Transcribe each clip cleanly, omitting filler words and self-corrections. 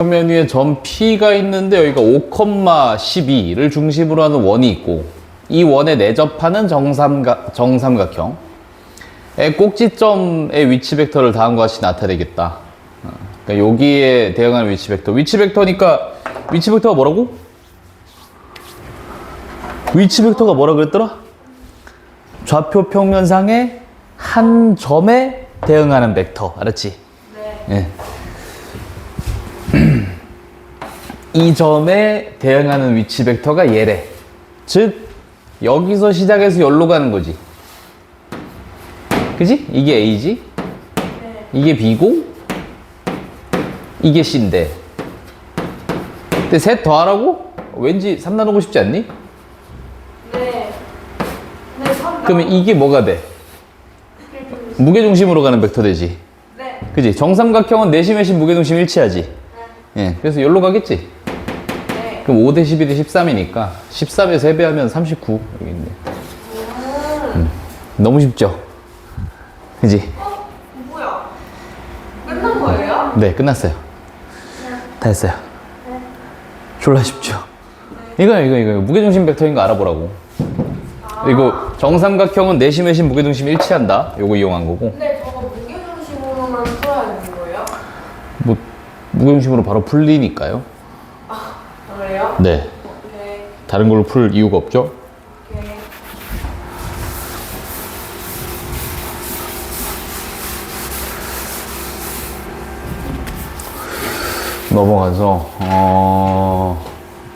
평면 위에 점 P가 있는데 여기가 5,12를 중심으로 하는 원이 있고 이 원에 내접하는 정삼각형 꼭지점의 위치 벡터를 다음과 같이 나타내겠다. 그러니까 여기에 대응하는 위치 벡터. 위치 벡터니까 위치 벡터가 뭐라고? 위치 벡터가 뭐라 그랬더라? 좌표 평면상의 한 점에 대응하는 벡터. 알았지? 네. 이 점에 대응하는 위치 벡터가 얘래. 즉 여기서 시작해서 여기로 가는 거지. 그지? 이게 A지? 네. 이게 B고 이게 C인데 근데 셋 더하라고? 왠지 3 나누고 싶지 않니? 네. 네, 3 그러면 이게 뭐가 돼? 무게중심으로 가는 벡터 되지. 네. 그지? 정삼각형은 내심 외심 무게중심 일치하지. 네. 예, 그래서 여기로 가겠지. 네. 그럼 5 대 12 대 13이니까 13에 3배하면 39 여기 있네. 너무 쉽죠? 그지? 뭐야? 끝난 거예요? 네, 끝났어요. 다 했어요. 졸라 쉽죠? 이거 무게중심 벡터인 거 알아보라고. 이거 정삼각형은 내심 외심 무게중심 일치한다. 요거 이용한 거고. 근데 저거 무게중심으로만 풀어야 되는 거예요? 뭐 무게중심으로 바로 풀리니까요. 그래요? 네. 오케이. 다른 걸로 풀 이유가 없죠. 오케이. 넘어가서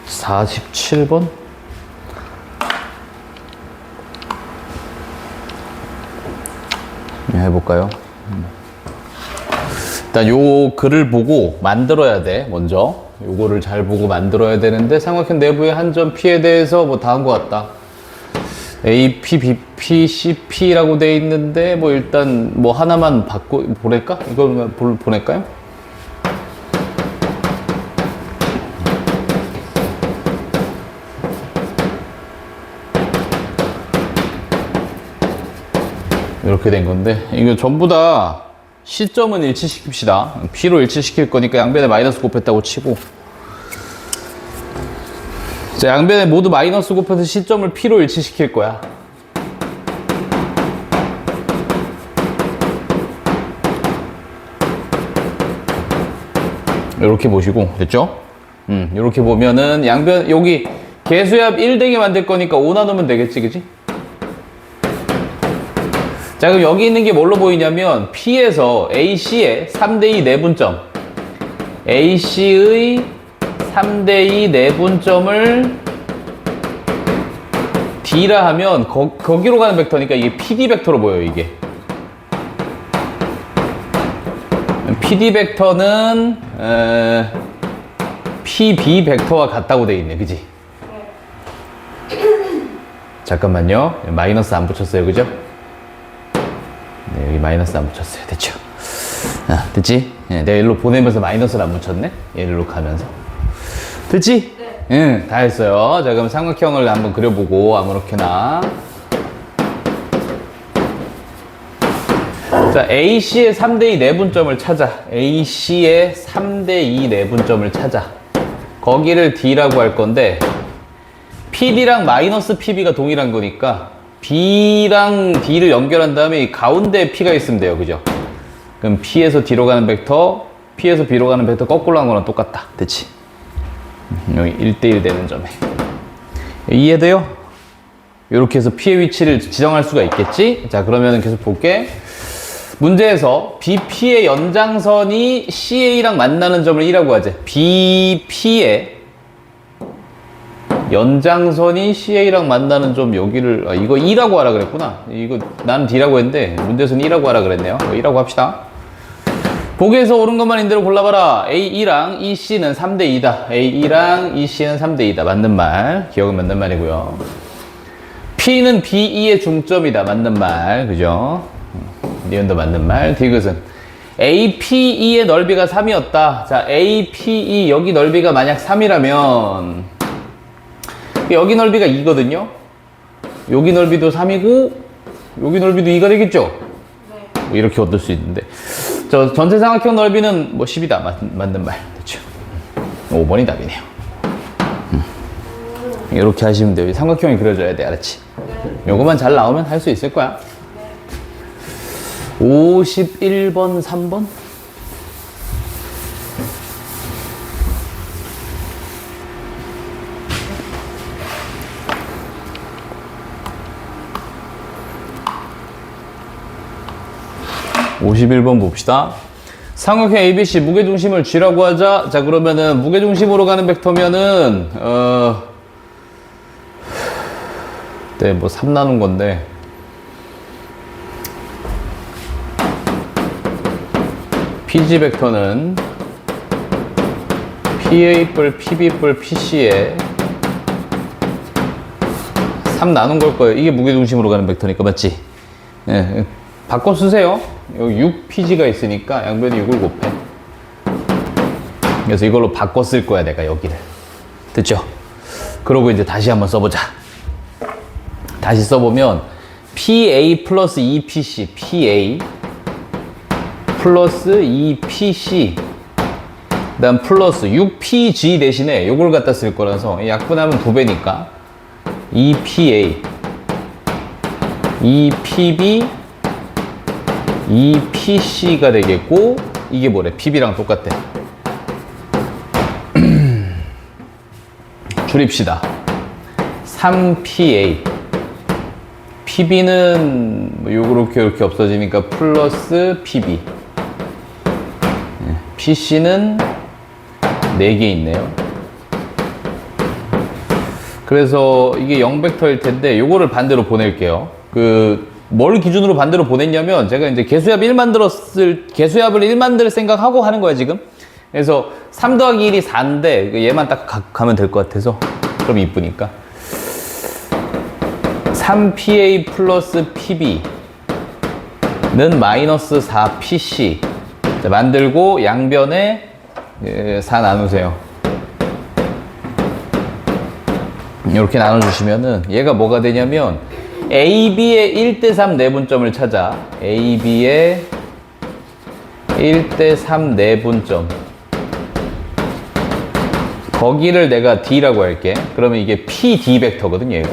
47번 해볼까요? 일단 요 글을 보고 만들어야 돼. 먼저 요거를 잘 보고 만들어야 되는데 삼각형 내부의 한 점 P에 대해서 뭐 다음과 같다. AP, BP, CP라고 돼 있는데 뭐 일단 뭐 하나만 보낼까? 이거 보낼까요? 이렇게 된 건데 이거 전부 다 시점은 일치시킵시다. P로 일치시킬 거니까 양변에 마이너스 곱했다고 치고 자, 양변에 모두 마이너스 곱해서 시점을 P로 일치시킬 거야. 이렇게 보시고 됐죠? 이렇게 보면은 양변 여기 개수합 1되게 만들 거니까 5 나누면 되겠지, 그지? 자, 그럼 여기 있는 게 뭘로 보이냐면 P에서 AC의 3대2 내분점 AC의 3대2 내분점을 D라 하면 거기로 가는 벡터니까 이게 PD 벡터로 보여요. 이게 PD 벡터는 PB 벡터와 같다고 돼 있네. 그지? 잠깐만요. 마이너스 안 붙였어요. 그죠? 네, 여기 마이너스 안 붙였어요. 됐죠? 아, 됐지? 네, 내가 일로 보내면서 마이너스를 안 붙였네? 얘를로 가면서. 됐지? 네. 응, 다 했어요. 자, 그럼 삼각형을 한번 그려보고, 아무렇게나. 자, AC의 3대2 내분점을 찾아. AC의 3대2 내분점을 찾아. 거기를 D라고 할 건데, PD랑 마이너스 PB가 동일한 거니까, B랑 D를 연결한 다음에 이 가운데에 P가 있으면 돼요. 그죠? 그럼 P에서 D로 가는 벡터, P에서 B로 가는 벡터 거꾸로 한 거랑 똑같다. 됐지? 여기 1대1 되는 점에. 이해돼요? 이렇게 해서 P의 위치를 지정할 수가 있겠지? 자, 그러면 계속 볼게. 문제에서 BP의 연장선이 CA랑 만나는 점을 E라고 하지. BP의 연장선이 CA랑 만나는 점 여기를 이거 E라고 하라 그랬구나. 이거 나는 D라고 했는데 문제에서는 E라고 하라 그랬네요. E라고 합시다. 보기에서 옳은 것만 있는 대로 골라봐라. AE랑 EC는 3대2다. AE랑 EC는 3대2다. 맞는 말. 기억은 맞는 말이고요. P는 BE의 중점이다. 맞는 말. 그죠? 니은도 맞는 말. 디귿은 APE의 넓이가 3이었다. 자, APE 여기 넓이가 만약 3이라면 여기 넓이가 2거든요. 여기 넓이도 3이고 여기 넓이도 2가 되겠죠? 네. 뭐 이렇게 얻을 수 있는데 저 전체 삼각형 넓이는 뭐 10이다. 맞는 말. 됐죠? 5번이 답이네요. 이렇게 하시면 돼요. 삼각형이 그려져야 돼. 알았지? 요거만 잘 나오면 할 수 있을 거야. 51번 3번. (51번) 봅시다. 삼각형 ABC 무게중심을 G라고 하자. 자, 그러면은 무게중심으로 가는 벡터면은 네, 뭐 3 나눈 건데 PG 벡터는 PA 뿔 PB 뿔 PC에 3 나눈 걸 거예요. 이게 무게중심으로 가는 벡터니까. 맞지? 예, 바꿔 쓰세요. 여기 6PG가 있으니까 양변에 6을 곱해. 그래서 이걸로 바꿔 쓸 거야, 내가 여기를. 됐죠? 그러고 이제 다시 한번 써보자. 다시 써보면 PA 플러스 2PC, PA 플러스 2PC, 그 다음 플러스 6PG 대신에 이걸 갖다 쓸 거라서 약분하면 2배니까 2PA, 2PB, 2PC가 되겠고, 이게 뭐래? PB랑 똑같대. 줄입시다. 3PA. PB는 뭐 요렇게 이렇게 없어지니까 플러스 PB. PC는 4개 있네요. 그래서 이게 0벡터일 텐데 요거를 반대로 보낼게요. 뭘 기준으로 반대로 보냈냐면, 제가 이제 개수합 1 개수합을 1 만들 생각하고 하는 거야, 지금. 그래서 3 더하기 1이 4인데, 얘만 딱 가면 될 것 같아서. 그럼 이쁘니까. 3PA 플러스 PB는 마이너스 4PC. 자, 만들고 양변에 4 나누세요. 이렇게 나눠주시면은 얘가 뭐가 되냐면, AB의 1대3 내분점을 찾아. AB의 1대3 내분점. 거기를 내가 D라고 할게. 그러면 이게 PD 벡터거든요, 얘가.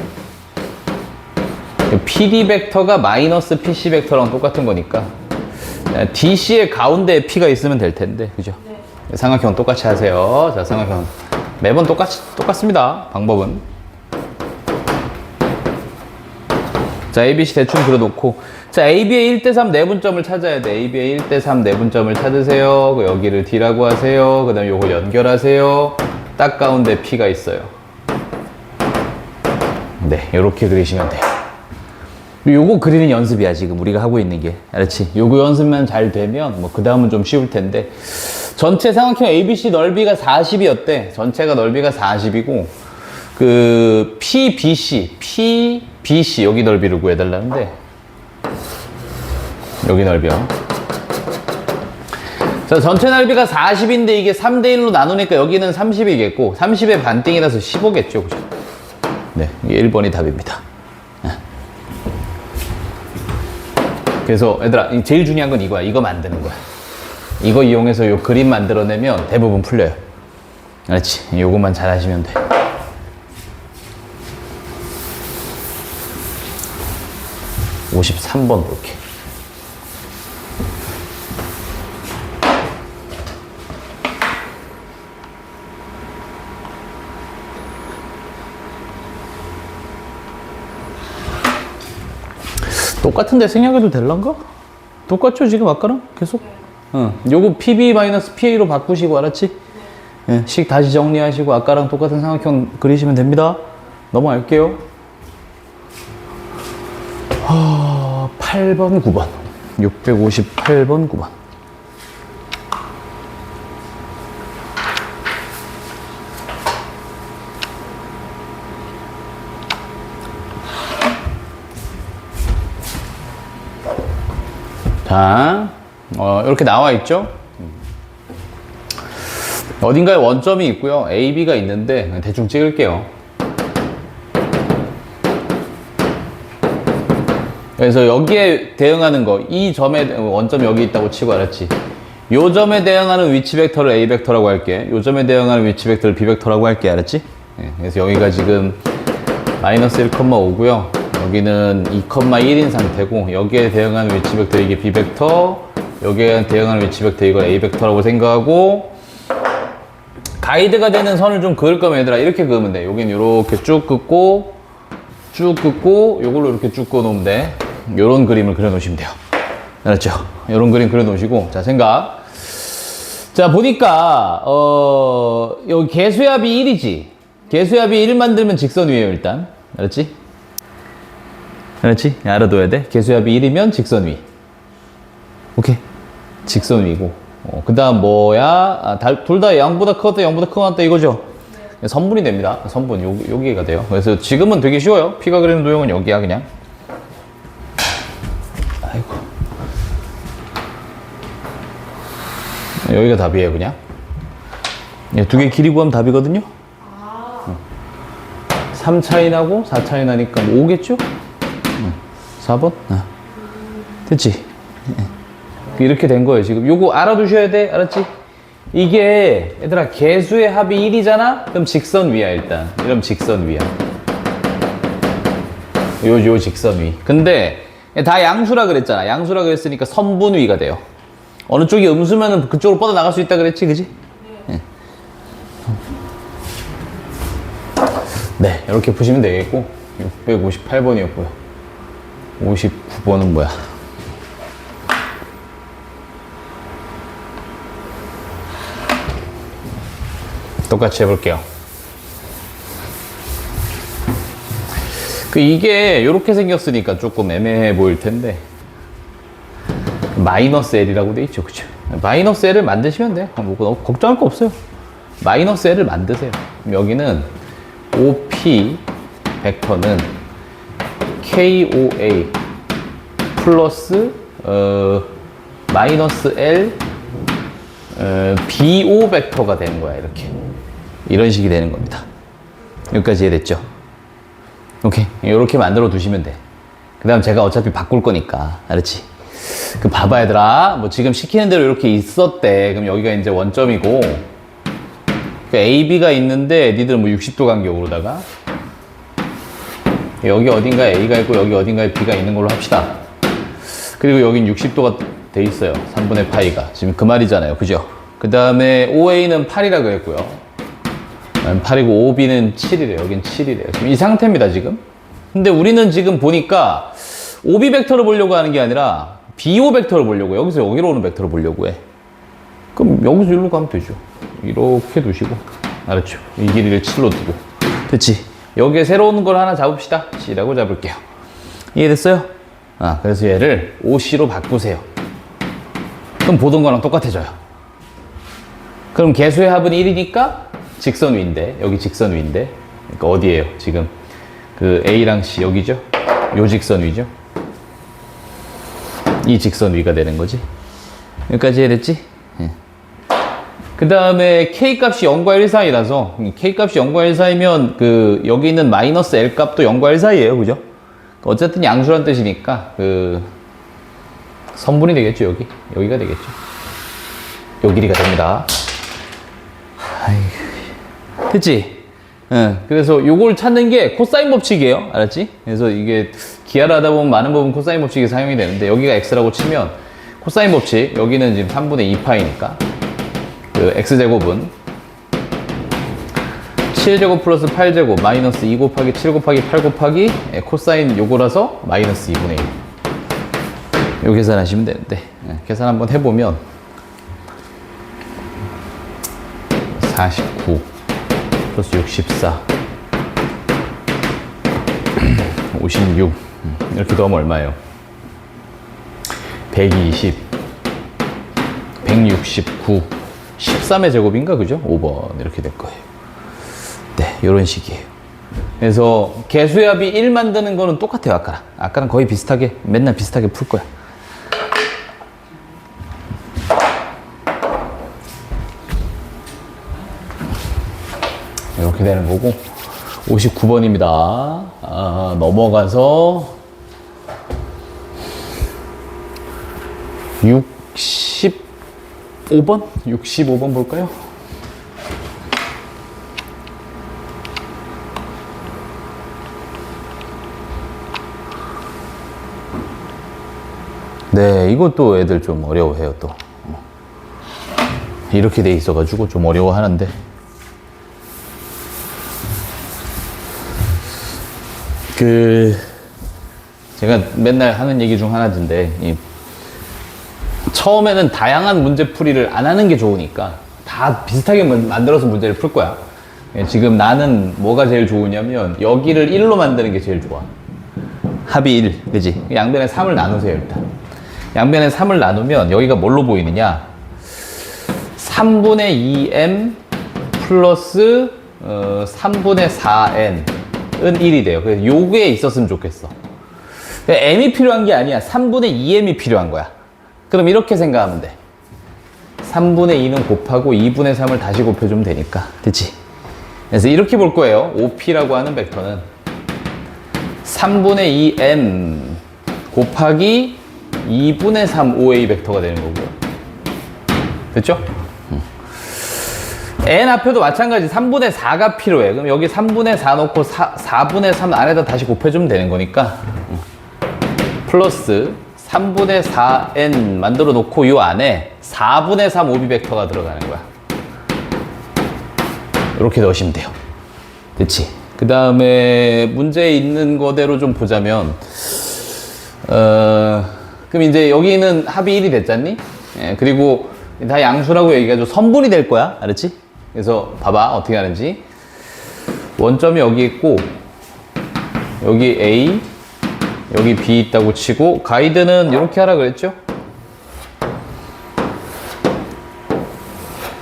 PD 벡터가 마이너스 PC 벡터랑 똑같은 거니까 DC의 가운데에 P가 있으면 될 텐데, 그죠? 네. 삼각형 똑같이 하세요. 자, 삼각형 매번 똑같습니다. 방법은. 자, ABC 대충 그려놓고, 자, AB의 1대3 내분점을 찾아야 돼. AB의 1대3 내분점을 찾으세요. 여기를 D라고 하세요. 그 다음에 요거 연결하세요. 딱 가운데 P가 있어요. 네, 요렇게 그리시면 돼요. 요거 그리는 연습이야, 지금 우리가 하고 있는 게. 알았지? 요거 연습만 잘 되면 뭐 그 다음은 좀 쉬울 텐데, 전체 삼각형 ABC 넓이가 40이었대. 전체가 넓이가 40이고 PBC 여기 넓이를 구해달라는데, 여기 넓이요. 자, 전체 넓이가 40인데 이게 3대1로 나누니까 여기는 30이겠고 30의 반띵이라서 15겠죠, 그죠? 네, 이게 1번이 답입니다. 그래서 얘들아, 제일 중요한 건 이거야. 이거 만드는 거야. 이거 이용해서 요 그림 만들어내면 대부분 풀려요. 알았지? 요것만 잘 하시면 돼. (53번) 볼게. 똑같은데 생략해도 될란가? 똑같죠, 지금 아까랑? 계속? 응. 요거 PB-PA로 바꾸시고, 알았지? 예, 식 다시 정리하시고 아까랑 똑같은 삼각형 그리시면 됩니다. 넘어갈게요. 8번, 9번. 658번, 9번. 자, 이렇게 나와 있죠? 어딘가에 원점이 있고요. A, B가 있는데 대충 찍을게요. 그래서 여기에 대응하는 거, 이 점에 원점이 여기 있다고 치고, 알았지? 요 점에 대응하는 위치 벡터를 A 벡터라고 할게. 요 점에 대응하는 위치 벡터를 B 벡터라고 할게. 알았지? 예, 그래서 여기가 지금 마이너스 1,5고요. 여기는 2,1인 상태고, 여기에 대응하는 위치 벡터 이게 B 벡터, 여기에 대응하는 위치 벡터 이걸 A 벡터라고 생각하고, 가이드가 되는 선을 좀 그을 거면 얘들아 이렇게 그으면 돼. 여기는 이렇게 쭉 긋고 요걸로 이렇게 쭉 그어 놓으면 돼. 요런 그림을 그려 놓으시면 돼요. 알았죠? 요런 그림 그려 놓으시고, 자, 생각. 자, 보니까 여기 개수합이 1이지. 개수합이 1 만들면 직선 위에요, 일단. 알았지? 알았지? 알아둬야 돼. 개수합이 1이면 직선 위. 오케이. 직선 위고. 그 다음 뭐야? 둘 다 0보다 크다, 0보다 크고 같다 이거죠? 네. 선분이 됩니다. 선분. 여기가 돼요. 그래서 지금은 되게 쉬워요. 피가 그리는 도형은 여기야, 그냥. 아이고. 여기가 답이에요, 그냥. 두 개 길이 구하면 답이거든요? 3 차이 나고 4 차이 나니까 5겠죠? 4번? 됐지? 이렇게 된 거예요, 지금. 요거 알아두셔야 돼. 알았지? 이게, 얘들아, 개수의 합이 1이잖아? 그럼 직선 위야, 일단. 이러면 직선 위야. 요 직선 위. 근데, 다 양수라 그랬잖아. 양수라 그랬으니까 선분 위가 돼요. 어느 쪽이 음수면은 그쪽으로 뻗어나갈 수 있다 그랬지, 그지? 네, 이렇게 푸시면 되겠고, 658번이었고요. 59번은 뭐야? 똑같이 해볼게요. 이게 이렇게 생겼으니까 조금 애매해 보일 텐데, 마이너스 L이라고 돼 있죠, 그쵸? 마이너스 L을 만드시면 돼요. 뭐 걱정할 거 없어요. 마이너스 L을 만드세요. 여기는 OP 벡터는 KOA 플러스 마이너스 L BO 벡터가 되는 거야, 이렇게. 이런 식이 되는 겁니다. 여기까지 이해됐죠? 오케이. 이렇게 만들어 두시면 돼. 그 다음 제가 어차피 바꿀 거니까. 알았지? 봐봐, 얘들아. 뭐 지금 시키는 대로 이렇게 있었대. 그럼 여기가 이제 원점이고, AB가 있는데, 니들은 뭐 60도 간격으로다가, 여기 어딘가에 A가 있고, 여기 어딘가에 B가 있는 걸로 합시다. 그리고 여긴 60도가 돼 있어요. 3분의 파이가. 지금 그 말이잖아요. 그죠? 그 다음에 OA는 8이라 그랬고요. 8이고 OB는 7이래요. 여긴 7이래요. 지금 이 상태입니다, 지금. 근데 우리는 지금 보니까 OB 벡터를 보려고 하는 게 아니라 BO 벡터를 보려고, 여기서 여기로 오는 벡터를 보려고 해. 그럼 여기서 여기로 가면 되죠. 이렇게 두시고. 알았죠? 이 길이를 7로 두고. 됐지? 여기에 새로운 걸 하나 잡읍시다. C라고 잡을게요. 이해됐어요? 그래서 얘를 OC로 바꾸세요. 그럼 보던 거랑 똑같아져요. 그럼 개수의 합은 1이니까 직선 위인데, 여기 직선 위인데, 그러니까 어디예요? 지금 그 A랑 C 여기죠? 요 직선 위죠? 이 직선 위가 되는 거지. 여기까지 이해됐지? 그 다음에 K 값이 0과 1 사이라서, K 값이 0과 1 사이면 그 여기 있는 마이너스 L 값도 0과 1 사이예요, 그죠? 어쨌든 양수란 뜻이니까 그 선분이 되겠죠. 여기가 되겠죠. 요 길이가 됩니다. 아이고. 됐지? 그래서 요걸 찾는 게 코사인 법칙이에요. 알았지? 그래서 이게 기하를 하다 보면 많은 부분 코사인 법칙이 사용이 되는데, 여기가 x라고 치면 코사인 법칙, 여기는 지금 3분의 2파이니까 그 x제곱은 7제곱 플러스 8제곱 마이너스 2 곱하기 7 곱하기 8 곱하기 코사인 요거라서 마이너스 2분의 1. 요 계산하시면 되는데, 계산 한번 해보면 49 플러스 64 56 이렇게 더하면 얼마예요? 120 169 13의 제곱인가, 그죠? 5번 이렇게 될 거예요. 네, 요런 식이에요. 그래서 개수의 합이 1 만드는 거는 똑같아요, 아까랑. 아까랑 거의 비슷하게, 맨날 비슷하게 풀 거야. 이렇게 되는 거고, 59번입니다. 넘어가서 60 5번? 65번 볼까요? 네, 이것도 애들 좀 어려워해요, 또. 이렇게 돼 있어가지고 좀 어려워하는데. 제가 맨날 하는 얘기 중 하나인데, 처음에는 다양한 문제풀이를 안 하는 게 좋으니까 다 비슷하게 만들어서 문제를 풀 거야. 지금 나는 뭐가 제일 좋으냐면 여기를 1로 만드는 게 제일 좋아. 합이 1, 그지? 양변에 3을 나누세요, 일단. 양변에 3을 나누면 여기가 뭘로 보이느냐? 3분의 2m 플러스 3분의 4n은 1이 돼요. 그래서 요게 있었으면 좋겠어. m이 필요한 게 아니야. 3분의 2m이 필요한 거야. 그럼 이렇게 생각하면 돼. 3분의 2는 곱하고 2분의 3을 다시 곱해주면 되니까. 됐지? 그래서 이렇게 볼 거예요. OP라고 하는 벡터는 3분의 2n 곱하기 2분의 3 OA 벡터가 되는 거고요. 됐죠? n 앞에도 마찬가지 3분의 4가 필요해. 그럼 여기 3분의 4 넣고 4분의 3 안에다 다시 곱해주면 되는 거니까 플러스 3분의 4n 만들어 놓고 이 안에 4분의 3 OB 벡터가 들어가는 거야. 이렇게 넣으시면 돼요. 됐지? 그 다음에 문제에 있는 거대로 좀 보자면 그럼 이제 여기는 합이 1이 됐잖니? 예, 그리고 다 양수라고 얘기해가지고 선분이 될 거야. 알았지? 그래서 봐봐 어떻게 하는지. 원점이 여기 있고 여기 A 여기 B 있다고 치고 가이드는 이렇게 하라 그랬죠?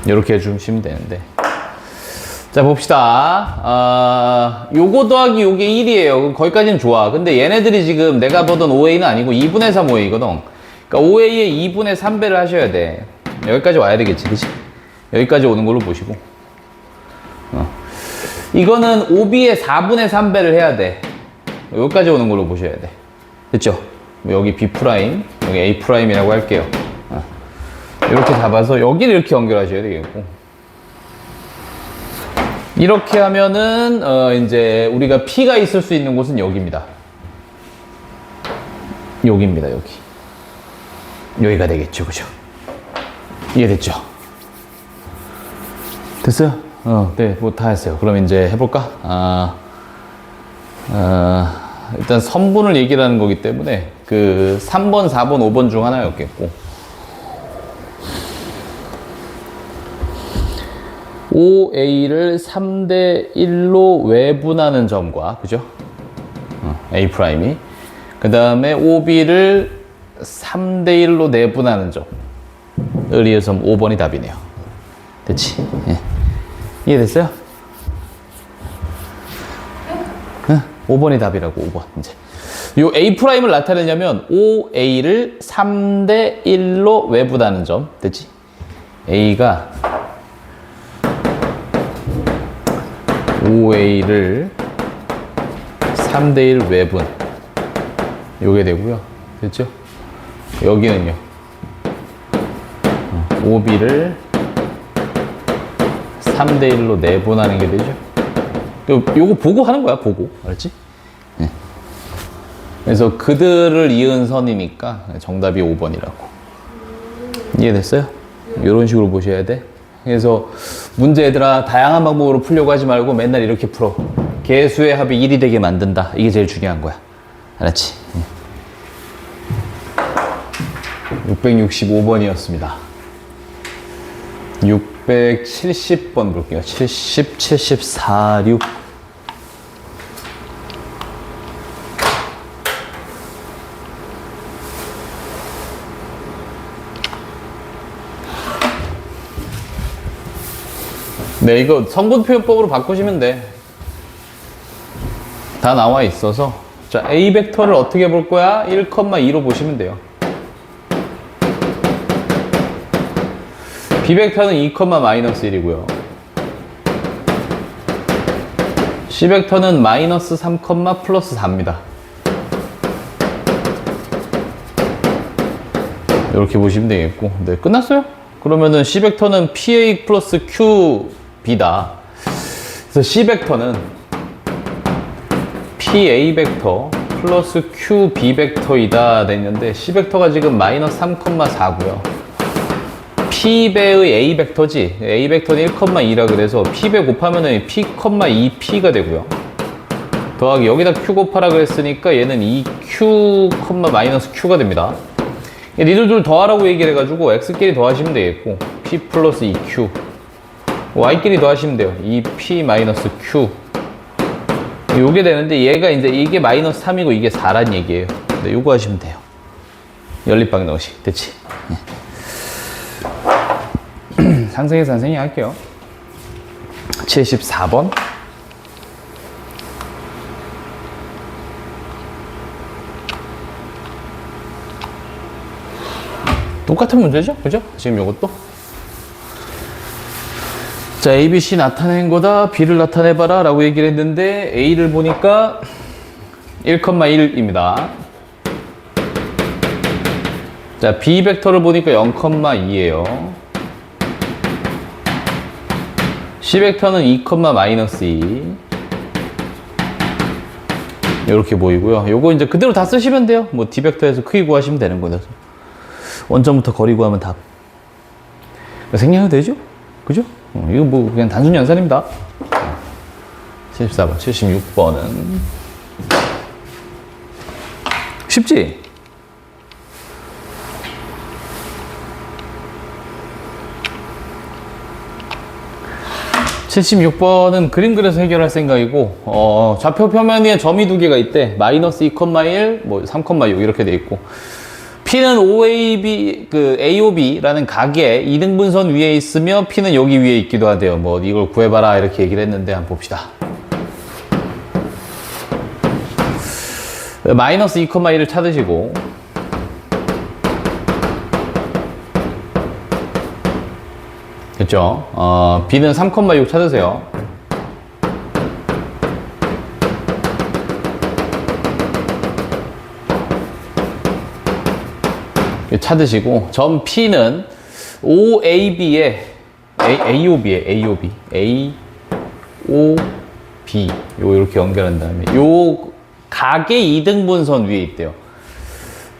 이렇게 해주시면 되는데. 자 봅시다. 요거 더하기 요게 1이에요. 거기까지는 좋아. 근데 얘네들이 지금 내가 보던 OA는 아니고 2분의 3 OA거든. 그러니까 OA에 2분의 3배를 하셔야 돼. 여기까지 와야 되겠지, 그치? 여기까지 오는 걸로 보시고. 이거는 OB에 4분의 3배를 해야 돼. 여기까지 오는 걸로 보셔야 돼. 됐죠? 여기 B', 여기 A'이라고 할게요. 이렇게 잡아서 여기를 이렇게 연결하셔야 되겠고. 이렇게 하면은, 이제 우리가 P가 있을 수 있는 곳은 여기입니다. 여기입니다, 여기. 여기가 되겠죠, 그죠? 이해됐죠? 됐어요? 네, 뭐 다 했어요. 그럼 이제 해볼까? 일단 선분을 얘기를 하는 거기 때문에 그 3번, 4번, 5번 중 하나였겠고 5A를 3대 1로 외분하는 점과 그죠? A', 그 다음에 OB를 3대 1로 내분하는 점을 이어서 5번이 답이네요. 됐지? 예. 이해됐어요? 5번이 답이라고. 5번 이제 요 A'을 나타내려면 5A를 3대 1로 외분하는 점. 됐지? A가 5A를 3대 1 외분 요게 되고요. 됐죠? 여기는요 5B를 3대 1로 내분하는 게 되죠. 요거 보고 하는 거야, 보고. 알았지? 네. 그래서 그들을 이은 선이니까 정답이 5번이라고. 이해됐어요? 이런 식으로 보셔야 돼. 그래서 문제 얘들아 다양한 방법으로 풀려고 하지 말고 맨날 이렇게 풀어. 개수의 합이 1이 되게 만든다. 이게 제일 중요한 거야. 알았지? 665번이었습니다. 670번 볼게요. 70, 74, 6. 네, 이거 성분 표현법으로 바꾸시면 돼. 다 나와 있어서. 자, A 벡터를 어떻게 볼 거야? 1,2로 보시면 돼요. B 벡터는 2,-1이고요. C 벡터는 -3, +4입니다. 이렇게 보시면 되겠고. 네, 끝났어요. 그러면은 C 벡터는 PA 플러스 QB다. 그래서 C 벡터는 PA 벡터 플러스 QB 벡터이다 됐는데 C 벡터가 지금 마이너스 3,4고요. P배의 A 벡터지. A 벡터는 1,2라 그래서 P배 곱하면은 P,2P가 되고요. 더하기 여기다 Q 곱하라 그랬으니까 얘는 2Q, 마이너스 Q가 됩니다. 니들 둘 더하라고 얘기를 해가지고 X끼리 더하시면 되겠고 P 플러스 2Q Y끼리 더하시면 돼요. 2P 마이너스 Q 요게 되는데 얘가 이제 이게 마이너스 3이고 이게 4란 얘기예요. 근데 요거 하시면 돼요. 연립방정식 됐지? 상승해서 선생님이 할게요. 74번 똑같은 문제죠? 그죠? 지금 요것도 자, A, B, C 나타낸 거다. B를 나타내봐라 라고 얘기를 했는데 A를 보니까 1,1입니다. 자, B 벡터를 보니까 0,2예요. C 벡터는 2, 마이너스 2 이렇게 보이고요. 요거 이제 그대로 다 쓰시면 돼요. 뭐 D 벡터에서 크기 구하시면 되는 거죠. 원점부터 거리 구하면 답 생략해도 되죠? 그죠? 이거 뭐 그냥 단순 연산입니다. 74번, 76번은 쉽지? (76번은) 그림 그려서 해결할 생각이고 좌표 표면 위에 점이 두 개가 있대. 마이너스 2,1 뭐 3,6 이렇게 돼 있고 P는 OAB, AOB라는 각의 이등분선 위에 있으며 P는 여기 위에 있기도 하대요. 뭐 이걸 구해봐라 이렇게 얘기를 했는데 한번 봅시다. 마이너스 2,1을 찾으시고 됐죠? B는 3,6 찾으세요. 찾으시고 점 P는 OAB에 AOB에 AOB 요 이렇게 연결한 다음에 요 각의 이등분선 위에 있대요.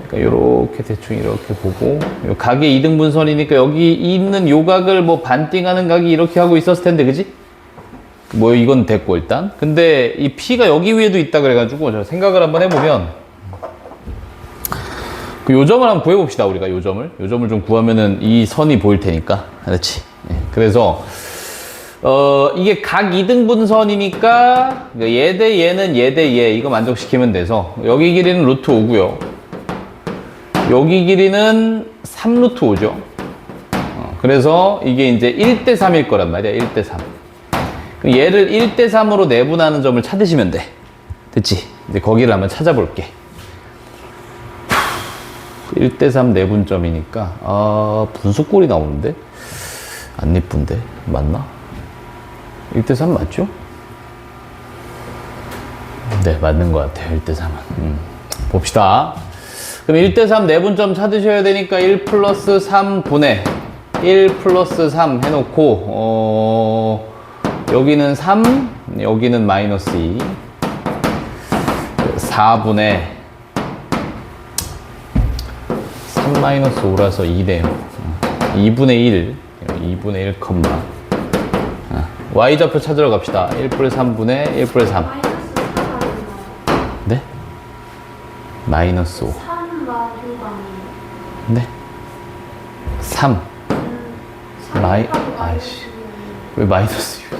그러니까 요렇게 대충 이렇게 보고 요 각의 이등분선이니까 여기 있는 요 각을 뭐 반띵하는 각이 이렇게 하고 있었을 텐데 그지? 뭐 이건 됐고 일단 근데 이 P가 여기 위에도 있다 그래가지고 저 생각을 한번 해보면 요 점을 한번 구해봅시다. 우리가 요 점을 좀 구하면은 이 선이 보일 테니까 그렇지. 그래서 이게 각 이등분선이니까 얘 대 얘는 얘 대 얘 이거 만족시키면 돼서 여기 길이는 루트 5고요 여기 길이는 3 루트 5죠. 그래서 이게 이제 1대 3일 거란 말이야. 1대 3 얘를 1대 3으로 내분하는 점을 찾으시면 돼. 됐지? 이제 거기를 한번 찾아볼게. 1대 3 내분점이니까 분수꼴이 나오는데 안 예쁜데 맞나? 1대 3 맞죠? 네 맞는 것 같아요. 1대 3은 봅시다. 그럼 1대 3 내분점 찾으셔야 되니까 1 플러스 3분의 1 플러스 3 해놓고 여기는 3 여기는 마이너스 2 4분의 3 마이너스 5라서 2네요. 2분의 1 2분의 1 컴마 Y좌표 찾으러 갑시다. 1분의 3분의 1분의 3 네? 마이너스 5 3과 6 네? 3 아이씨 왜 마이너스 6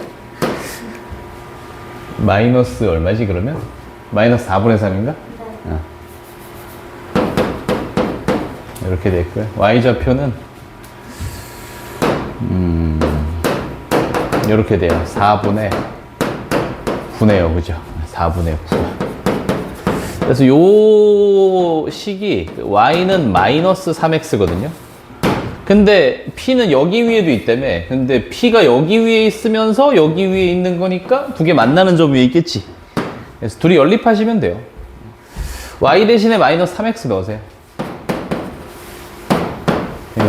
마이너스 얼마지 그러면? 마이너스 4분의 3인가? 이렇게 됐고요. Y좌표는 이렇게 돼요. 4분의 9네요. 그죠? 4분의 9. 그래서 요 식이 Y는 마이너스 3X거든요. 근데 P는 여기 위에도 있다며. 근데 P가 여기 위에 있으면서 여기 위에 있는 거니까 두 개 만나는 점 위에 있겠지. 그래서 둘이 연립하시면 돼요. Y 대신에 마이너스 3X 넣으세요.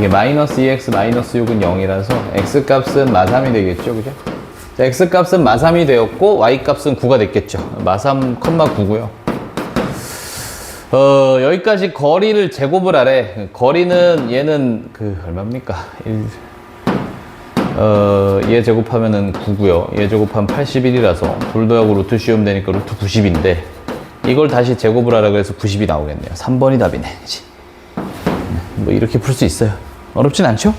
이게 마이너스 2x 마이너스 6은 0이라서 x 값은 마삼이 되겠죠, 그죠? 자, x 값은 마삼이 되었고 y 값은 9가 됐겠죠. 마삼, 9고요. 여기까지 거리를 제곱을 하래. 거리는 얘는 얼마입니까? 얘 제곱하면은 9고요. 얘 제곱하면 81이라서 둘 더하고 루트 씌우면 되니까 루트 90인데 이걸 다시 제곱을 하라 그래서 90이 나오겠네요. 3번이 답이네. 그치? 뭐 이렇게 풀 수 있어요. 어렵진 않죠?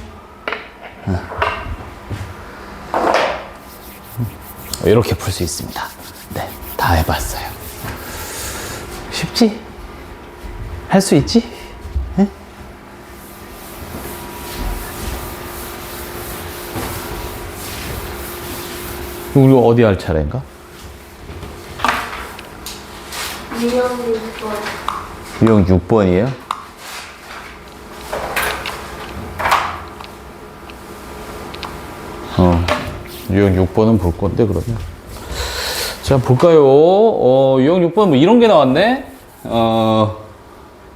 이렇게 풀 수 있습니다. 네, 다 해봤어요. 쉽지? 할 수 있지? 네? 우리 어디 할 차례인가? 유형 6번. 유형 6번이에요? 유형 6번은 볼 건데, 그러면. 자, 볼까요? 유형 6번 뭐 이런 게 나왔네? 이거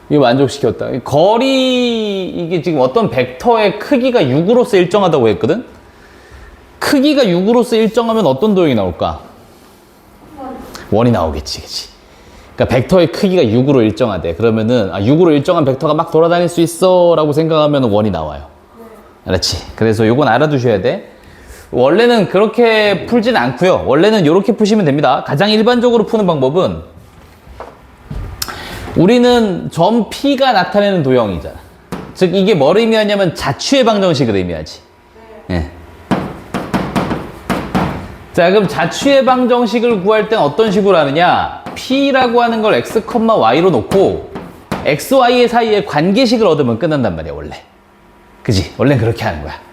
만족시켰다. 거리, 이게 지금 어떤 벡터의 크기가 6으로서 일정하다고 했거든? 크기가 6으로서 일정하면 어떤 도형이 나올까? 원이 나오겠지, 그치? 그러니까 벡터의 크기가 6으로 일정하대. 그러면은, 6으로 일정한 벡터가 막 돌아다닐 수 있어 라고 생각하면 원이 나와요. 알았지? 그래서 요건 알아두셔야 돼. 원래는 그렇게 풀진 않고요. 원래는 이렇게 푸시면 됩니다. 가장 일반적으로 푸는 방법은 우리는 점 P가 나타내는 도형이잖아. 즉 이게 뭘 의미하냐면 자취의 방정식을 의미하지. 예. 자, 그럼 자취의 방정식을 구할 땐 어떤 식으로 하느냐? P라고 하는 걸 x, y로 놓고 x, y 사이에 관계식을 얻으면 끝난단 말이야, 원래. 그지? 원래는 그렇게 하는 거야.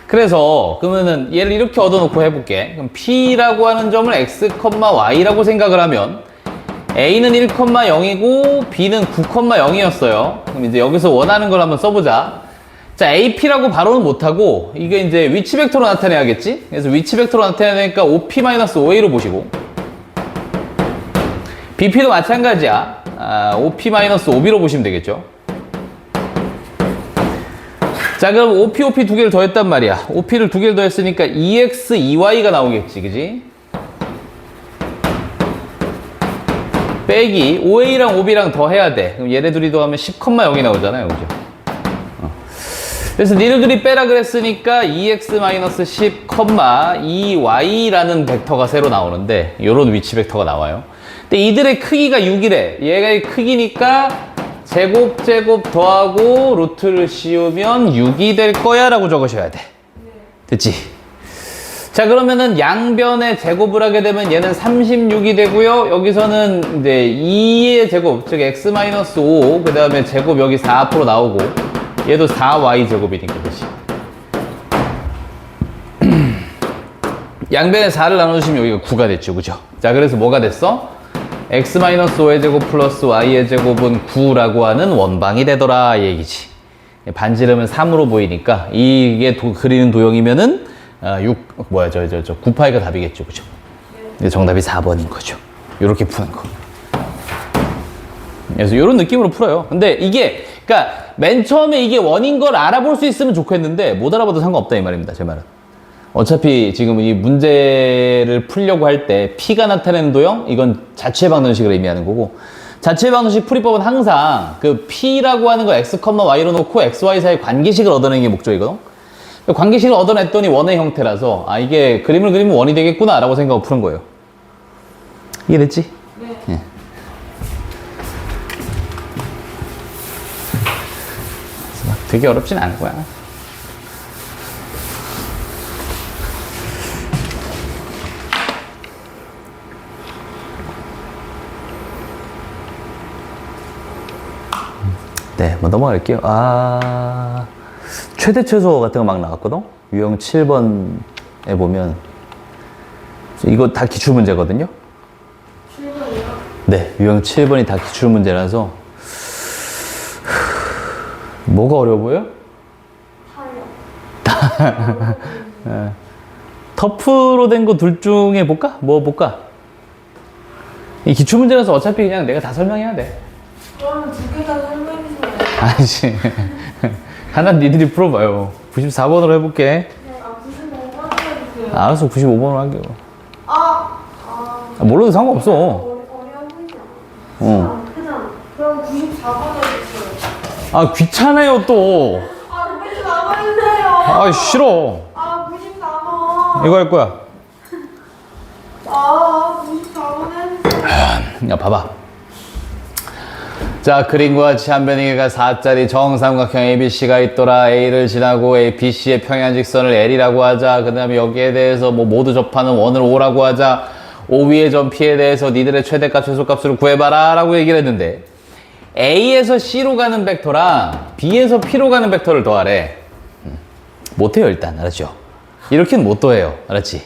그래서 그러면은 얘를 이렇게 얻어놓고 해볼게. 그럼 P라고 하는 점을 x, y라고 생각을 하면 A는 1,0이고 B는 9,0이었어요. 그럼 이제 여기서 원하는 걸 한번 써보자. 자, AP라고 바로는 못하고 이게 이제 위치 벡터로 나타내야겠지? 그래서 위치 벡터로 나타내니까 OP-OA로 보시고 BP도 마찬가지야. OP-OB로 보시면 되겠죠. 자, 그럼 OP 두 개를 더했단 말이야. OP를 두 개를 더했으니까 EX, EY가 나오겠지, 그지? 빼기 OA랑 OB랑 더 해야 돼. 그럼 얘네 둘이 더하면 10,0이 나오잖아요, 그죠? 그래서 니네들이 빼라 그랬으니까 EX-10, EY라는 벡터가 새로 나오는데 요런 위치 벡터가 나와요. 근데 이들의 크기가 6이래. 얘가 크기니까 제곱 더하고 루트를 씌우면 6이 될 거야 라고 적으셔야 돼. 됐지? 자, 그러면은 양변에 제곱을 하게 되면 얘는 36이 되고요. 여기서는 이제 2의 제곱, 즉 x-5, 그 다음에 제곱 여기 4 앞으로 나오고 얘도 4y 제곱이니까, 그치? 양변에 4를 나눠주시면 여기가 9가 됐죠, 그죠? 자, 그래서 뭐가 됐어? x-5의 제곱 플러스 y의 제곱은 9라고 하는 원방이 되더라, 이 얘기지. 반지름은 3으로 보이니까 이게 그리는 도형이면은 9파이가 답이겠죠, 그죠? 네. 정답이 4번인 거죠. 이렇게 푸는 거. 그래서 이런 느낌으로 풀어요. 근데 이게, 그러니까 맨 처음에 이게 원인 걸 알아볼 수 있으면 좋겠는데 못 알아봐도 상관없다 이 말입니다, 제 말은. 어차피 지금 이 문제를 풀려고 할 때 P가 나타내는 도형, 이건 자취의 방정식을 의미하는 거고, 자취의 방정식 풀이법은 항상 그 P라고 하는 거 x, y로 놓고 x, y 사이 관계식을 얻어내는 게 목적이거든. 관계식을 얻어냈더니 원의 형태라서 이게 그림을 그리면 원이 되겠구나 라고 생각하고 푸는 거예요. 이해됐지? 네. 예. 되게 어렵진 않은 거야. 네, 뭐 넘어갈게요. 최대 최소 같은 거 막 나왔거든? 유형 7번에 보면 이거 다 기출문제거든요? 7번이요? 네, 유형 7번이 다 기출문제라서 뭐가 어려워 보여? 하요. 터프로 된 거 둘 중에 볼까? 뭐 볼까? 이 기출문제라서 어차피 그냥 내가 다 설명해야 돼. 그러면 두 개 다 설명해주세요. 아니지. 하나 니들이 풀어봐요. 94번으로 해볼게. 아, 95번 해주세요. 알았어, 95번으로 할게요. 아, 몰라도 상관없어. 어려운 문제. 어. 크잖아. 그럼 94번 해주세요. 아, 귀찮아요, 또. 아, 94번 해주세요. 아, 싫어. 아, 94번. 이거 할 거야. 아, 94번 해주세요. 야, 봐봐. 자, 그림과 같이 한 변형계가 4짜리 정삼각형 ABC가 있더라. A를 지나고 BC의 평행직선을 L이라고 하자. 그 다음에 여기에 대해서 뭐 모두 접하는 원을 O라고 하자. O 위의 점 P에 대해서 니들의 최대값, 최소값을 구해봐라 라고 얘기를 했는데 A에서 C로 가는 벡터랑 B에서 P로 가는 벡터를 더하래. 못해요, 일단. 알았죠? 이렇게는 못 더해요. 알았지?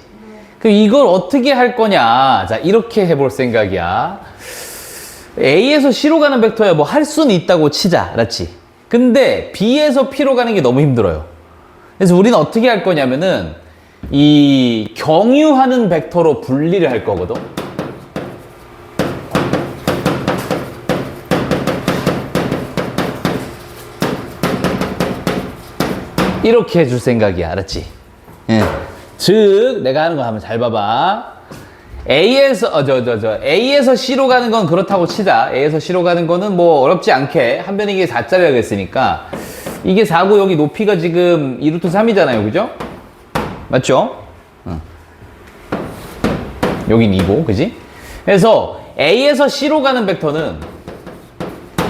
그럼 이걸 어떻게 할 거냐? 자, 이렇게 해볼 생각이야. A에서 C로 가는 벡터야 뭐 할 수는 있다고 치자. 알았지? 근데 B에서 P로 가는 게 너무 힘들어요. 그래서 우리는 어떻게 할 거냐면은 이 경유하는 벡터로 분리를 할 거거든. 이렇게 해줄 생각이야. 알았지? 예. 즉 내가 하는 거 한번 잘 봐봐. A에서 C로 가는 건 그렇다고 치자. A에서 C로 가는 거는 뭐 어렵지 않게 한 변이 4짜리라고 했으니까 이게 4고 여기 높이가 지금 2루트 3이잖아요. 그죠? 맞죠? 여긴 2고, 그지? 그래서 A에서 C로 가는 벡터는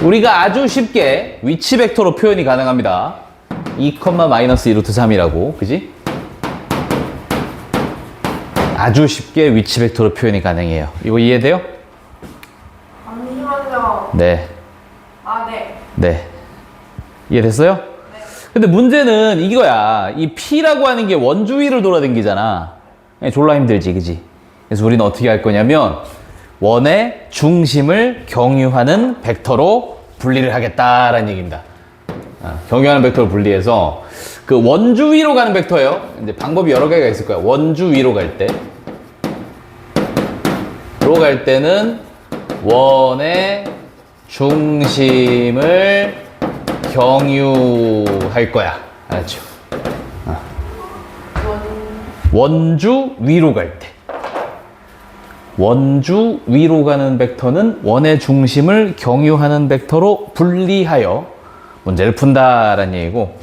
우리가 아주 쉽게 위치 벡터로 표현이 가능합니다. 2, 마이너스 2루트 3이라고, 그지? 아주 쉽게 위치 벡터로 표현이 가능해요. 이거 이해돼요? 잠시만요. 네. 아, 네. 네. 이해됐어요? 네. 근데 문제는 이거야. 이 P라고 하는 게 원주 위를 돌아다니잖아. 졸라 힘들지, 그지? 그래서 우리는 어떻게 할 거냐면 원의 중심을 경유하는 벡터로 분리를 하겠다라는 얘기입니다. 경유하는 벡터를 분리해서 그 원주 위로 가는 벡터예요. 이제 방법이 여러 개가 있을 거야. 원주 위로 갈 때는 원의 중심을 경유할 거야. 알았죠? 원주 위로 갈 때. 원주 위로 가는 벡터는 원의 중심을 경유하는 벡터로 분리하여 문제를 푼다라는 얘기고,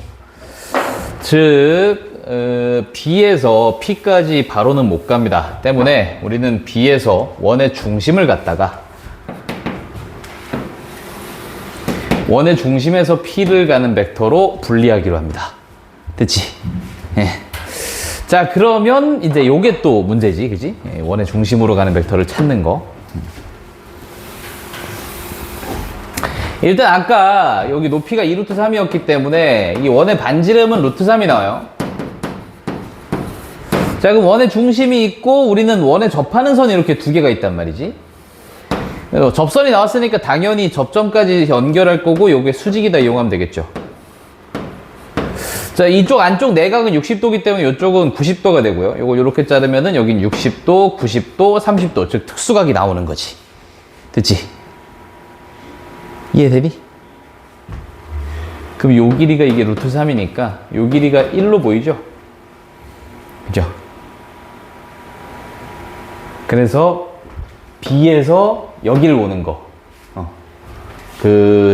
즉 B에서 P까지 바로는 못 갑니다. 때문에 우리는 B에서 원의 중심을 갖다가 원의 중심에서 P를 가는 벡터로 분리하기로 합니다. 됐지? 예. 자, 그러면 이제 요게 또 문제지, 그지? 예, 원의 중심으로 가는 벡터를 찾는 거. 일단 아까 여기 높이가 2루트 3이었기 때문에 이 원의 반지름은 루트 3이 나와요. 자, 그럼 원의 중심이 있고 우리는 원에 접하는 선이 이렇게 두 개가 있단 말이지. 접선이 나왔으니까 당연히 접점까지 연결할 거고 요게 수직이다 이용하면 되겠죠. 자, 이쪽 안쪽 내각은 60도기 때문에 이쪽은 90도가 되고요. 요거 이렇게 자르면은 여긴 60도, 90도, 30도, 즉 특수각이 나오는 거지. 됐지? 이해되니? 그럼 요 길이가 이게 루트 3이니까 요 길이가 1로 보이죠? 그죠? 그래서 B에서 여기를 오는 거.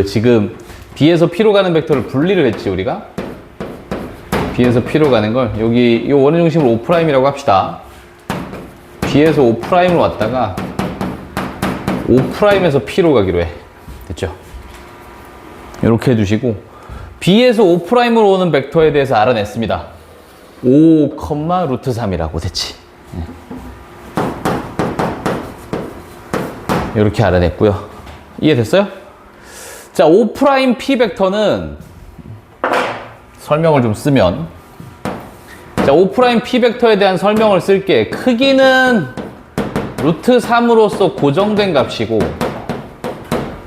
지금 B에서 P로 가는 벡터를 분리를 했지, 우리가? B에서 P로 가는 걸 여기 요 원의 중심을 5'이라고 합시다. B에서 5'으로 왔다가 5'에서 P로 가기로 해. 됐죠? 이렇게 해주시고 B에서 5'으로 오는 벡터에 대해서 알아냈습니다. 5, 루트 3이라고 됐지? 이렇게 알아냈고요. 이해됐어요? 자, 5'P 벡터는 설명을 좀 쓰면, 자, 5'P 벡터에 대한 설명을 쓸게. 크기는 루트 3으로서 고정된 값이고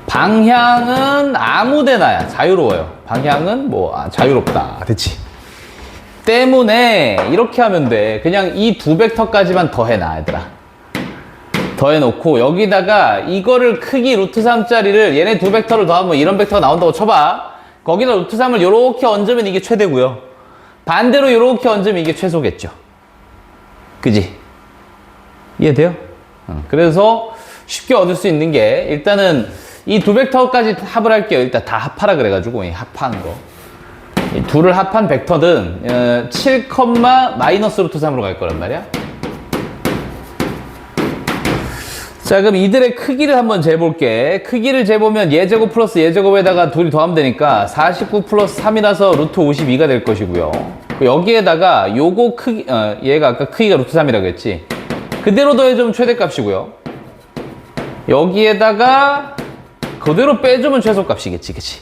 방향은 아무데나야. 자유로워요. 방향은 뭐 자유롭다. 됐지? 때문에 이렇게 하면 돼. 그냥 이 두 벡터까지만 더해놔, 얘들아. 더해놓고 여기다가 이거를 크기 루트 3짜리를 얘네 두 벡터를 더하면 이런 벡터가 나온다고 쳐봐. 거기다 루트 3을 이렇게 얹으면 이게 최대고요. 반대로 이렇게 얹으면 이게 최소겠죠. 그지? 이해돼요? 그래서 쉽게 얻을 수 있는 게 일단은 이 두 벡터까지 합을 할게요. 일단 다 합하라 그래가지고 이 합하는 거. 이 둘을 합한 벡터든 7, 마이너스 루트 3으로 갈 거란 말이야. 자, 그럼 이들의 크기를 한번 재볼게. 크기를 재보면 얘제곱 플러스 얘제곱에다가 둘이 더하면 되니까 49 플러스 3이라서 루트 52가 될 것이고요. 여기에다가 요거 크기, 얘가 아까 크기가 루트 3이라고 했지. 그대로 더해주면 최대값이고요. 여기에다가 그대로 빼주면 최소값이겠지, 그치?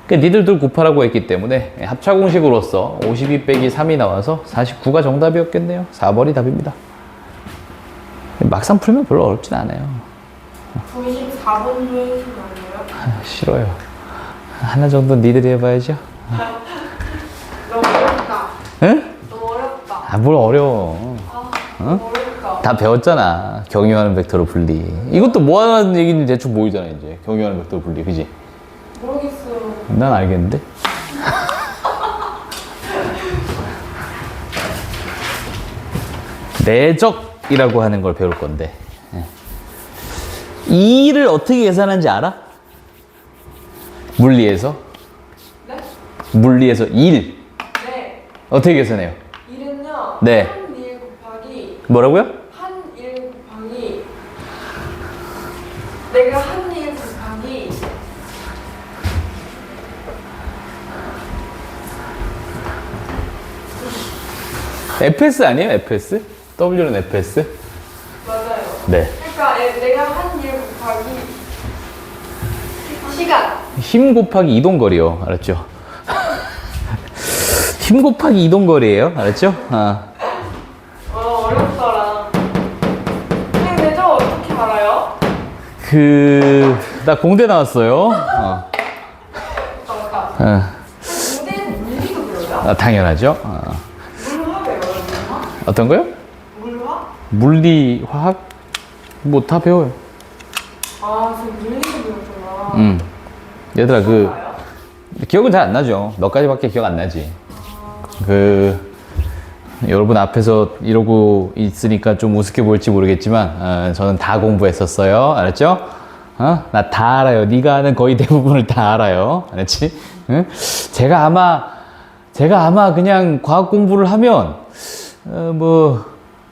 그러니까 니들 둘 곱하라고 했기 때문에 합차공식으로서 52 빼기 3이 나와서 49가 정답이었겠네요. 4번이 답입니다. 막상 풀면 별로 어렵진 않아요. 94번 중에 해주시면 안 돼요? 싫어요. 하나 정도 니들이 해봐야죠. 너무 어렵다. 응? 너무 어렵다. 아, 뭘 어려워. 너무 어렵다. 다 배웠잖아. 경유하는 벡터로 분리. 이것도 뭐 하는 얘기인지 대충 보이잖아, 이제. 경유하는 벡터로 분리, 그지? 모르겠어요. 난 알겠는데? 내적이라고 하는 걸 배울 건데. 이를 어떻게 계산하는지 알아? 물리에서? 네? 물리에서 1. 네. 어떻게 계산해요? 1은요. 네. 한 1 곱하기 뭐라고요? 한 1 곱하기 내가 한 1 곱하기 FS 아니에요? FS? W는 FS? 맞아요. 네. 그러니까 내가 한 1 곱하기 시간. 힘 곱하기 이동거리요. 알았죠? 힘 곱하기 이동거리예요. 알았죠? 어렵더라. 근데 저 어떻게 알아요? 나 공대 나왔어요. 잠깐. 무대는 물리도 그려요? 당연하죠. 물화배워요, 물화? 어떤 거요? 물화? 물리, 화학? 뭐 다 배워요. 아, 지금 물리도 그렸구나. 얘들아, 알아요? 기억은 잘 안 나죠. 몇 가지밖에 기억 안 나지. 여러분 앞에서 이러고 있으니까 좀 우습게 보일지 모르겠지만, 저는 다 공부했었어요. 알았죠? 나 다 알아요. 네가 아는 거의 대부분을 다 알아요. 알았지? 응? 제가 아마 그냥 과학 공부를 하면,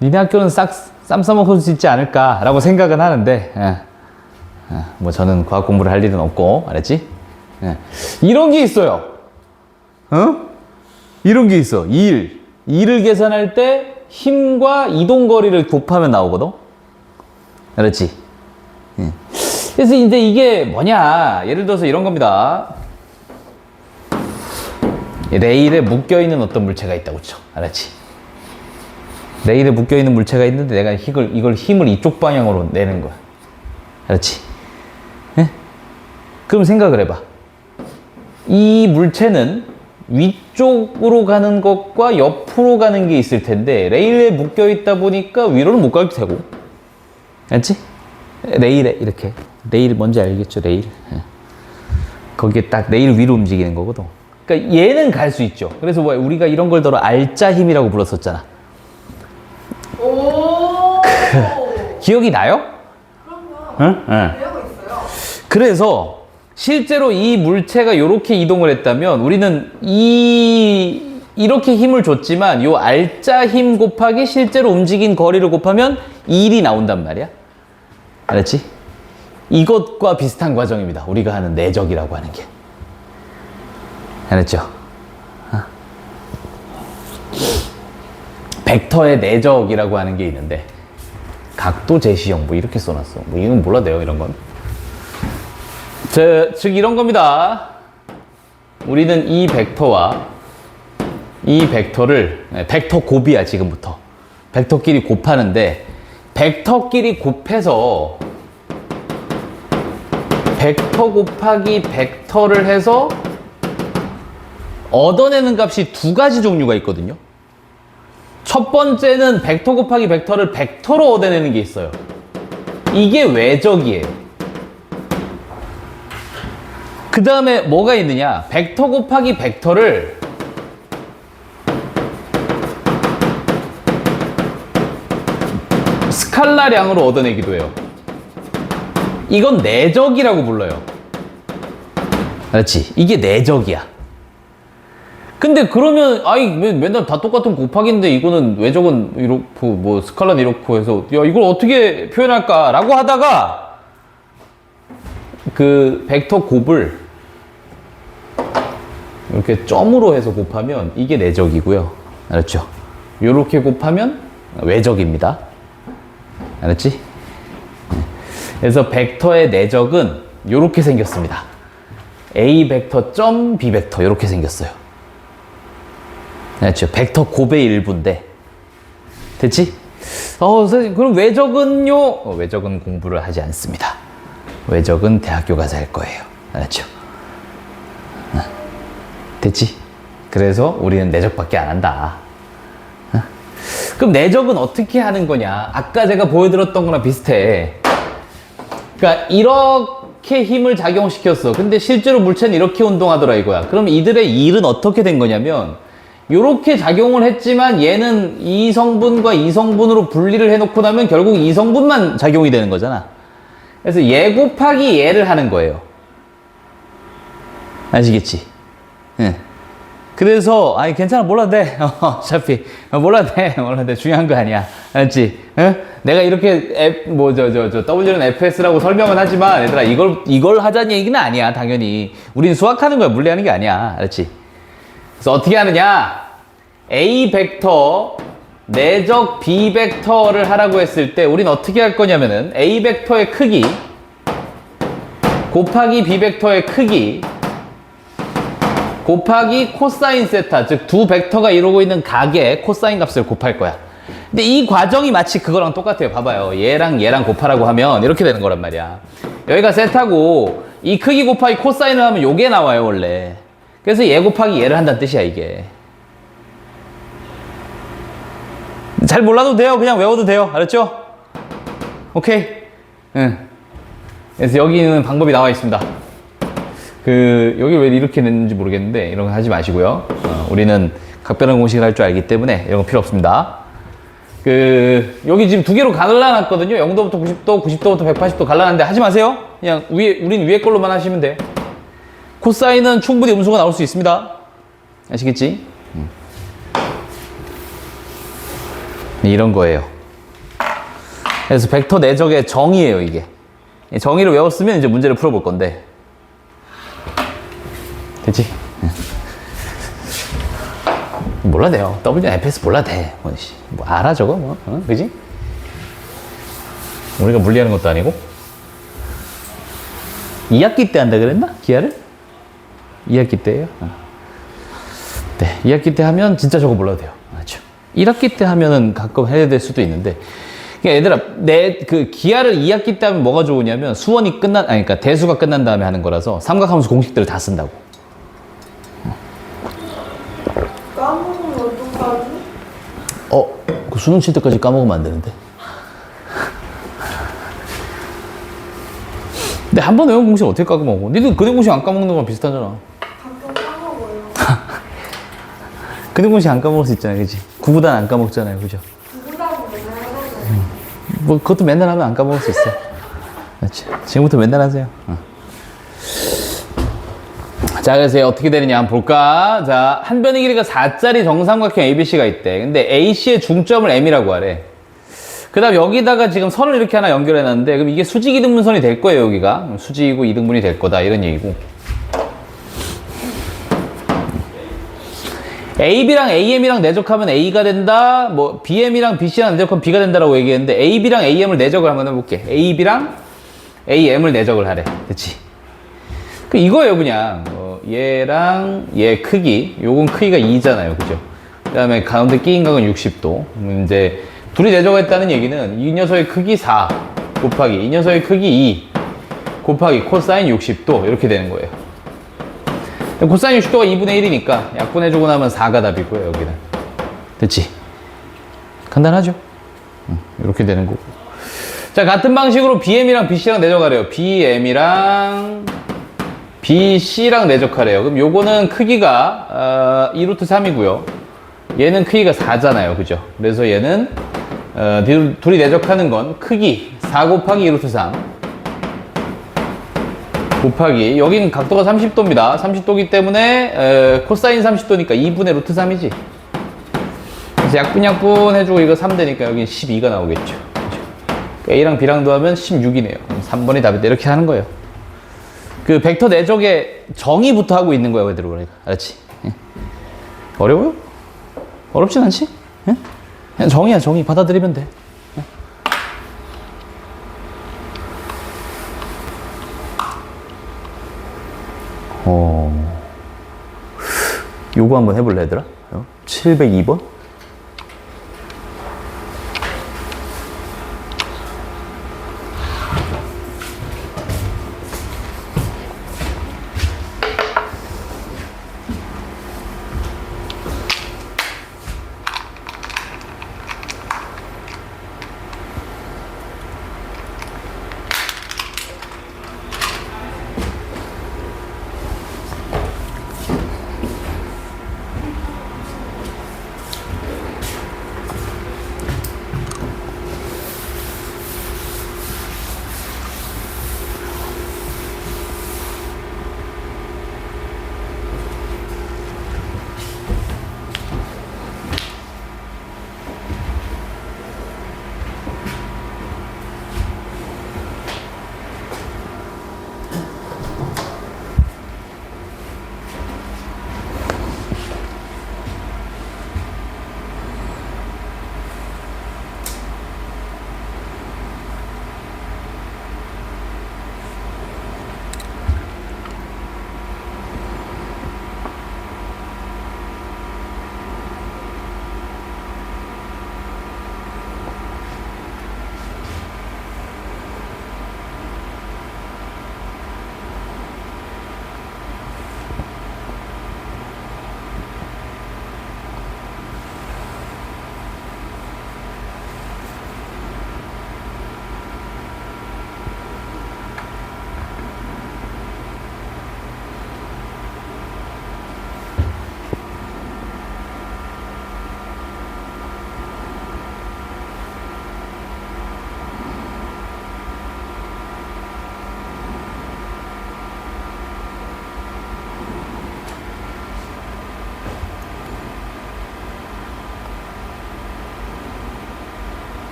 니네 학교는 쌈 싸먹을 수 있지 않을까라고 생각은 하는데, 저는 과학 공부를 할 일은 없고, 알았지? 이런 게 있어요. 이런 게 있어. 2를 계산할 때 힘과 이동거리를 곱하면 나오거든? 알았지? 그래서 이제 이게 뭐냐. 예를 들어서 이런 겁니다. 레일에 묶여있는 어떤 물체가 있다고 쳐. 알았지? 레일에 묶여있는 물체가 있는데 내가 이걸 힘을 이쪽 방향으로 내는 거야. 알았지? 그럼 생각을 해봐. 이 물체는 위쪽으로 가는 것과 옆으로 가는 게 있을 텐데 레일에 묶여있다 보니까 위로는 못 갈 테고. 알지? 레일에 이렇게. 레일 뭔지 알겠죠? 레일. 거기에 딱 레일 위로 움직이는 거거든. 그러니까 얘는 갈 수 있죠. 그래서 우리가 이런 걸 더러 알짜 힘이라고 불렀었잖아. 오. 기억이 나요? 그럼요. 응? 배우고 있어요. 그래서 실제로 이 물체가 이렇게 이동을 했다면 우리는 이렇게 힘을 줬지만 요 알짜 힘 곱하기 실제로 움직인 거리를 곱하면 1이 나온단 말이야. 알았지? 이것과 비슷한 과정입니다. 우리가 하는 내적이라고 하는 게. 알았죠? 벡터의 내적이라고 하는 게 있는데 각도 제시형 뭐 이렇게 써놨어. 뭐 이건 몰라도 돼요, 이런 건. 즉 이런 겁니다. 우리는 이 벡터와 이 벡터를 벡터 곱이야. 지금부터 벡터끼리 곱하는데 벡터끼리 곱해서 벡터 곱하기 벡터를 해서 얻어내는 값이 두 가지 종류가 있거든요. 첫 번째는 벡터 곱하기 벡터를 벡터로 얻어내는 게 있어요. 이게 외적이에요. 그 다음에 뭐가 있느냐? 벡터 곱하기 벡터를 스칼라량으로 얻어내기도 해요. 이건 내적이라고 불러요. 그렇지? 이게 내적이야. 근데 그러면 아이 맨날 다 똑같은 곱하기인데 이거는 외적은 이렇고 뭐 스칼라는 이렇고 해서 야 이걸 어떻게 표현할까라고 하다가 그 벡터 곱을 이렇게 점으로 해서 곱하면 이게 내적이고요. 알았죠? 이렇게 곱하면 외적입니다. 알았지? 그래서 벡터의 내적은 이렇게 생겼습니다. A 벡터 점 B 벡터 이렇게 생겼어요. 알았죠? 벡터 곱의 일부인데 됐지? 선생님 그럼 외적은요? 외적은 공부를 하지 않습니다. 외적은 대학교 가서 할 거예요. 알았죠? 됐지? 그래서 우리는 내적밖에 안 한다. 그럼 내적은 어떻게 하는 거냐? 아까 제가 보여드렸던 거랑 비슷해. 그러니까 이렇게 힘을 작용시켰어. 근데 실제로 물체는 이렇게 운동하더라 이거야. 그럼 이들의 일은 어떻게 된 거냐면 이렇게 작용을 했지만 얘는 이 성분과 이 성분으로 분리를 해놓고 나면 결국 이 성분만 작용이 되는 거잖아. 그래서 얘 곱하기 얘를 하는 거예요. 아시겠지? 응. 그래서 아니 괜찮아 몰라도 돼. 어차피 몰라도 돼. 중요한 거 아니야. 알지? 응? 내가 이렇게 W는 FS라고 설명은 하지만 얘들아 이걸 하자는 얘기는 아니야. 당연히 우린 수학하는 거야. 물리하는 게 아니야. 알지? 그래서 어떻게 하느냐? A 벡터 내적 B 벡터를 하라고 했을 때 우린 어떻게 할 거냐면은 A 벡터의 크기 곱하기 B 벡터의 크기 곱하기 코사인 세타, 즉 두 벡터가 이루고 있는 각의 코사인 값을 곱할 거야. 근데 이 과정이 마치 그거랑 똑같아요. 봐봐요. 얘랑 얘랑 곱하라고 하면 이렇게 되는 거란 말이야. 여기가 세타고 이 크기 곱하기 코사인을 하면 요게 나와요 원래. 그래서 얘 곱하기 얘를 한다는 뜻이야 이게. 잘 몰라도 돼요. 그냥 외워도 돼요. 알았죠? 오케이? 응. 그래서 여기는 방법이 나와 있습니다. 여기 왜 이렇게 냈는지 모르겠는데 이런 거 하지 마시고요. 우리는 각별한 공식을 할 줄 알기 때문에 이런 거 필요 없습니다. 여기 지금 두 개로 갈라놨거든요. 0도부터 90도, 90도부터 180도 갈라놨는데 하지 마세요. 그냥 우린 위에 걸로만 하시면 돼. 코사인은 충분히 음수가 나올 수 있습니다. 아시겠지? 이런 거예요. 그래서 벡터 내적의 정의예요, 이게. 정의를 외웠으면 이제 문제를 풀어볼 건데. 됐지? 몰라도 돼요. W는 FS 몰라도 돼. 뭐 알아, 저거? 뭐, 그지? 우리가 물리하는 것도 아니고. 2학기 때 한다 그랬나? 기하를? 2학기 때예요? 네, 2학기 때 하면 진짜 저거 몰라도 돼요. 맞죠? 1학기 때 하면은 가끔 해야 될 수도 있는데. 그러니까 얘들아, 기하를 2학기 때 하면 뭐가 좋으냐면 그러니까 대수가 끝난 다음에 하는 거라서 삼각함수 공식들을 다 쓴다고. 까먹으면 어떡하지? 그 수능 칠 때까지 까먹으면 안 되는데. 근데 한 번 외운 공식 어떻게 까먹어? 니들 근해 공식 안 까먹는 거랑 비슷하잖아. 가끔 까먹어요. 근해 공식 안 까먹을 수 있잖아요, 그치? 구구단 안 까먹잖아요, 그죠? 누구라고 맨날 하잖아요. 뭐 그것도 맨날 하면 안 까먹을 수 있어. 그렇지. 지금부터 맨날 하세요. 자, 그래서 어떻게 되느냐 한번 볼까? 자, 한 변의 길이가 4짜리 정삼각형 ABC가 있대. 근데 AC의 중점을 M이라고 하래. 그 다음 여기다가 지금 선을 이렇게 하나 연결해 놨는데 그럼 이게 수직 이등분선이 될 거예요, 여기가. 수직이고 이등분이 될 거다, 이런 얘기고. AB랑 AM이랑 내적하면 A가 된다. 뭐 BM이랑 BC랑 내적하면 B가 된다라고 얘기했는데 AB랑 AM을 내적을 한번 해볼게. AB랑 AM을 내적을 하래. 그치? 이거예요, 그냥. 얘랑 얘 크기. 요건 크기가 2잖아요. 그죠? 그 다음에 가운데 끼인 각은 60도. 이제 둘이 내적했다는 얘기는 이 녀석의 크기 4 곱하기 이 녀석의 크기 2 곱하기 코사인 60도 이렇게 되는 거예요. 코사인 60도가 2분의 1이니까 약분해주고 나면 4가 답이고요, 여기는. 됐지? 간단하죠? 이렇게 되는 거고. 자, 같은 방식으로 BM이랑 BC랑 내적하래요. BM이랑 BC랑 내적하래요. 그럼 요거는 크기가 2루트 3이고요. 얘는 크기가 4잖아요. 그죠? 그래서 얘는 둘이 내적하는 건 크기 4 곱하기 2루트 3 곱하기 여기는 각도가 30도입니다. 30도기 때문에 코사인 30도니까 2분의 루트 3이지. 그래서 약분약분 해주고 이거 3되니까 여기 12가 나오겠죠. 그죠? A랑 B랑 더하면 16이네요. 그럼 3번이 답이다. 이렇게 하는 거예요. 그 벡터 내적에 정의부터 하고 있는 거야, 그대로. 그러니까. 알았지? 예. 어려워요? 어렵진 않지? 예? 그냥 정의야, 정의. 받아들이면 돼. 예. 요거 한번 해볼래, 얘들아? 702번?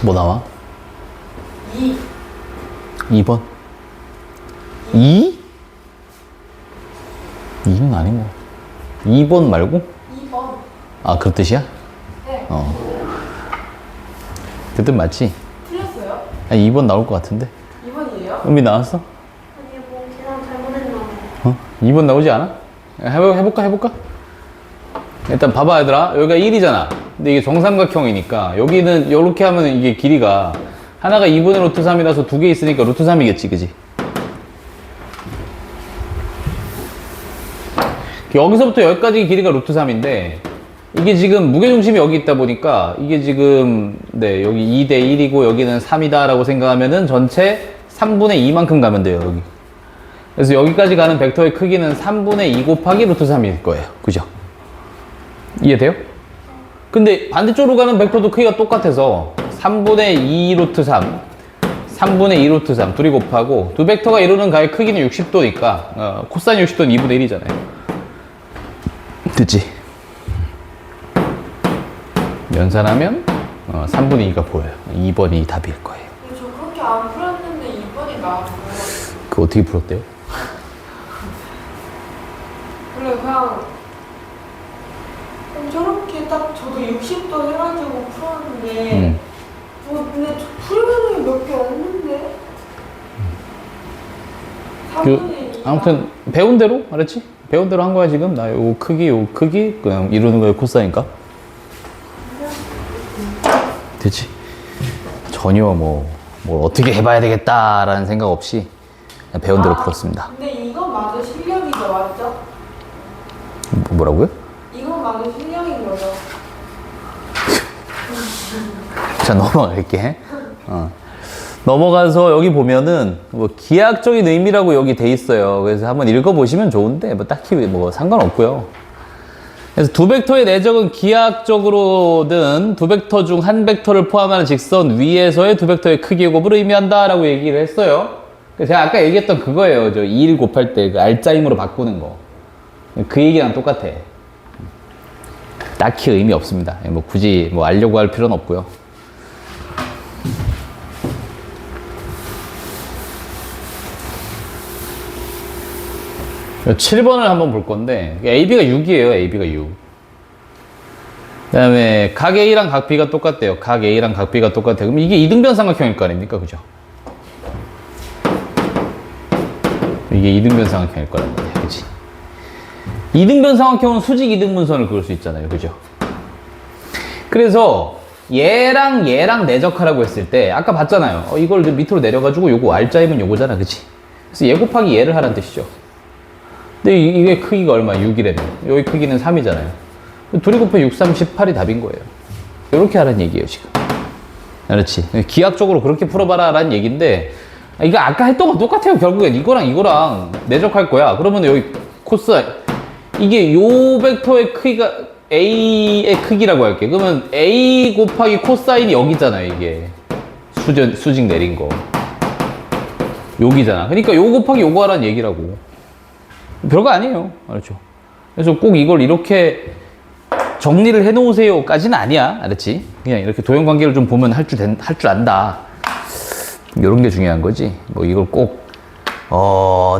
뭐 나와? 2번? 2? 2는 아닌 거. 2번 말고? 2번. 아, 그 뜻이야? 네. 그 뜻 맞지? 틀렸어요? 아니, 2번 나올 것 같은데? 2번이에요? 은비 나왔어? 아니 뭐 그냥 잘못했나. 2번 나오지 않아? 해볼까? 일단 봐봐, 얘들아. 여기가 1이잖아. 근데 이게 정삼각형이니까 여기는 이렇게 하면 이게 길이가 하나가 2분의 루트 3이라서 두 개 있으니까 루트 3이겠지, 그지? 여기서부터 여기까지 길이가 루트 3인데 이게 지금 무게중심이 여기 있다 보니까 이게 지금 네 여기 2대 1이고 여기는 3이다 라고 생각하면은 전체 3분의 2만큼 가면 돼요, 여기. 그래서 여기까지 가는 벡터의 크기는 3분의 2 곱하기 루트 3일 거예요. 그죠? 이해돼요? 근데 반대쪽으로 가는 벡터도 크기가 똑같아서 3분의 2 루트 3 3분의 2 루트 3 둘이 곱하고 두 벡터가 이루는 가의 크기는 60도니까 코사인 60도는 2분의 1이잖아요. 됐지? 연산하면 3분의 2가 보여요. 2번이 답일 거예요. 근데 저 그렇게 안 풀었는데 2번이 나왔어요. 그거 어떻게 풀었대요? 원래 그냥 저렇게 딱 저도 60도 해가지고 풀었는데 근데 저 풀가능이 몇 개 없는데? 3분의 2. 아무튼 배운 대로 알았지? 배운 대로 한 거야 지금. 나 요 크기 그냥 이루는 거에 코사인가? 됐지? 전혀 뭘 어떻게 해봐야 되겠다라는 생각 없이 그냥 배운 대로 풀었습니다. 근데 이건 맞아 실력이죠, 맞죠? 뭐라고요? 이건 맞아 실력인 거죠. 자, 넘어갈게. 넘어가서 여기 보면은 뭐 기하학적인 의미라고 여기 돼 있어요. 그래서 한번 읽어보시면 좋은데 뭐 딱히 뭐 상관없고요. 그래서 두 벡터의 내적은 기하학적으로는 두 벡터 중 한 벡터를 포함하는 직선 위에서의 두 벡터의 크기의 곱을 의미한다라고 얘기를 했어요. 그래서 제가 아까 얘기했던 그거예요. 저 2를 곱할 때 그 알짜임으로 바꾸는 거. 그 얘기랑 똑같아. 딱히 의미 없습니다. 뭐 굳이 뭐 알려고 할 필요는 없고요. 요 7번을 한번 볼 건데 AB가 6이에요. AB가 6. 그 다음에 각 A랑 각 B가 똑같대요. 각 A랑 각 B가 똑같아요. 그럼 이게 이등변 삼각형일 거 아닙니까? 그죠? 이게 이등변 삼각형일 거란 말이야. 그치? 이등변 삼각형은 수직 이등분선을 그을 수 있잖아요. 그죠? 그래서 얘랑 내적하라고 했을 때 아까 봤잖아요. 이걸 밑으로 내려가지고 요거 R자이면 요거잖아. 그치? 그래서 얘 곱하기 얘를 하라는 뜻이죠. 근데 이게 크기가 얼마? 6이라며. 여기 크기는 3이잖아요. 둘이 곱해 6, 3, 18이 답인 거예요. 이렇게 하라는 얘기예요, 지금. 그렇지. 기하학적으로 그렇게 풀어봐라 라는 얘기인데, 이거 아까 했던 거 똑같아요, 결국엔. 이거랑 내적할 거야. 그러면 여기 코스, 이게 요 벡터의 크기가 A의 크기라고 할게. 그러면 A 곱하기 코사인이 여기잖아요, 이게. 수직 내린 거. 여기잖아. 그러니까 요 곱하기 요거 하라는 얘기라고. 별거 아니에요. 알았죠? 그래서 꼭 이걸 이렇게 정리를 해 놓으세요까지는 아니야. 알았지? 그냥 이렇게 도형 관계를 좀 보면 할 줄 안다. 이런 게 중요한 거지. 뭐 이걸 꼭,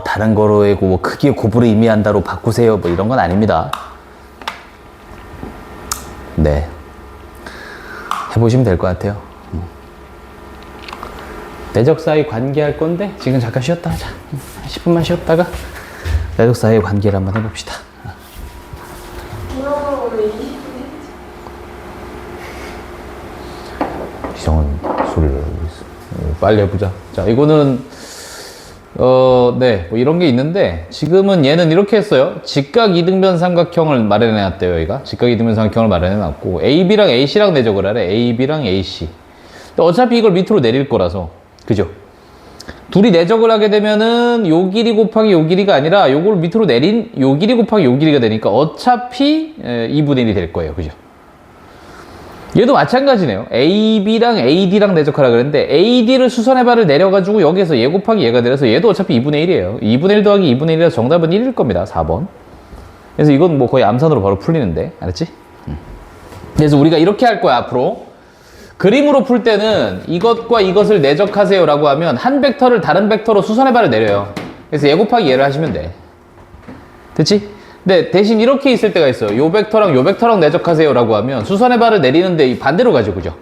다른 거로의 뭐 크기의 곱을 의미한다로 바꾸세요. 뭐 이런 건 아닙니다. 네. 해보시면 될 것 같아요. 내적 사이 관계할 건데, 지금 잠깐 쉬었다 하자. 10분만 쉬었다가, 내적 사이의 관계를 한번 해봅시다. 이상한 소리를 하고 있어. 빨리 해보자. 자, 이거는 네, 뭐 이런 게 있는데 지금은 얘는 이렇게 했어요. 직각 이등변 삼각형을 마련해놨대요. 여기가 직각 이등변 삼각형을 마련해놨고 AB랑 AC랑 내적을 하래. AB랑 AC. 근데 어차피 이걸 밑으로 내릴 거라서, 그죠? 둘이 내적을 하게 되면은 요 길이 곱하기 요 길이가 아니라 요걸 밑으로 내린 요 길이 곱하기 요 길이가 되니까 어차피 2분의 1이 될 거예요. 그죠? 얘도 마찬가지네요. AB랑 AD랑 내적하라 그랬는데 AD를 수선의 발을 내려가지고 여기서 얘 곱하기 얘가 내려서 얘도 어차피 2분의 1이에요. 2분의 1 더하기 2분의 1이라 정답은 1일 겁니다. 4번. 그래서 이건 뭐 거의 암산으로 바로 풀리는데. 알았지? 그래서 우리가 이렇게 할 거야, 앞으로. 그림으로 풀 때는 이것과 이것을 내적하세요 라고 하면 한 벡터를 다른 벡터로 수선의 발을 내려요. 그래서 얘 곱하기 얘를 하시면 돼. 됐지? 근데 대신 이렇게 있을 때가 있어요. 요 벡터랑 요 벡터랑 내적하세요 라고 하면 수선의 발을 내리는데 반대로 가죠. 그죠?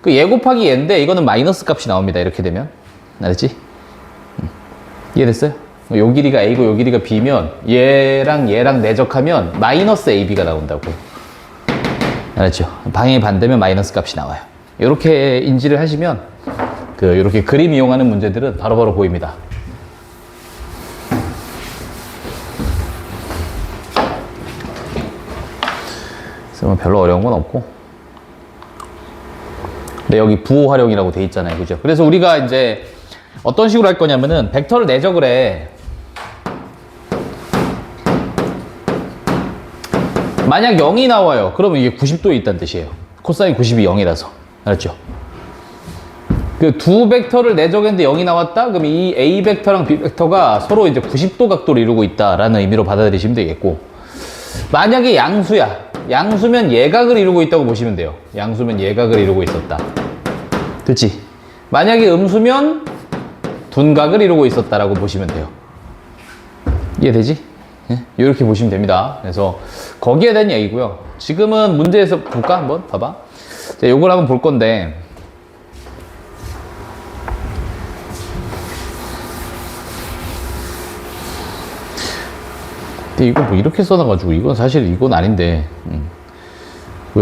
그 얘 곱하기 얘인데 이거는 마이너스 값이 나옵니다. 이렇게 되면. 알았지? 이해됐어요? 요 길이가 A고 요 길이가 B면 얘랑 내적하면 마이너스 AB가 나온다고. 알았죠? 방향이 반대면 마이너스 값이 나와요. 이렇게 인지를 하시면 이렇게 그림 이용하는 문제들은 바로바로 보입니다. 그래서 뭐 별로 어려운 건 없고. 근데 여기 부호 활용이라고 돼 있잖아요. 그죠? 그래서 우리가 이제 어떤 식으로 할 거냐면은 벡터를 내적을 해. 만약 0이 나와요. 그러면 이게 90도에 있다는 뜻이에요. 코사인 90이 0이라서. 알았죠? 그 두 벡터를 내적했는데 0이 나왔다? 그럼 이 A 벡터랑 B 벡터가 서로 이제 90도 각도를 이루고 있다라는 의미로 받아들이시면 되겠고, 만약에 양수야. 양수면 예각을 이루고 있다고 보시면 돼요. 양수면 예각을 이루고 있었다. 그치? 만약에 음수면 둔각을 이루고 있었다라고 보시면 돼요. 이해되지? 이렇게 보시면 됩니다. 그래서 거기에 대한 얘기고요. 지금은 문제에서 볼까? 한번 봐봐. 자, 요걸 한번 볼 건데, 근데 이거 뭐 이렇게 써놔가지고 이건 사실 이건 아닌데.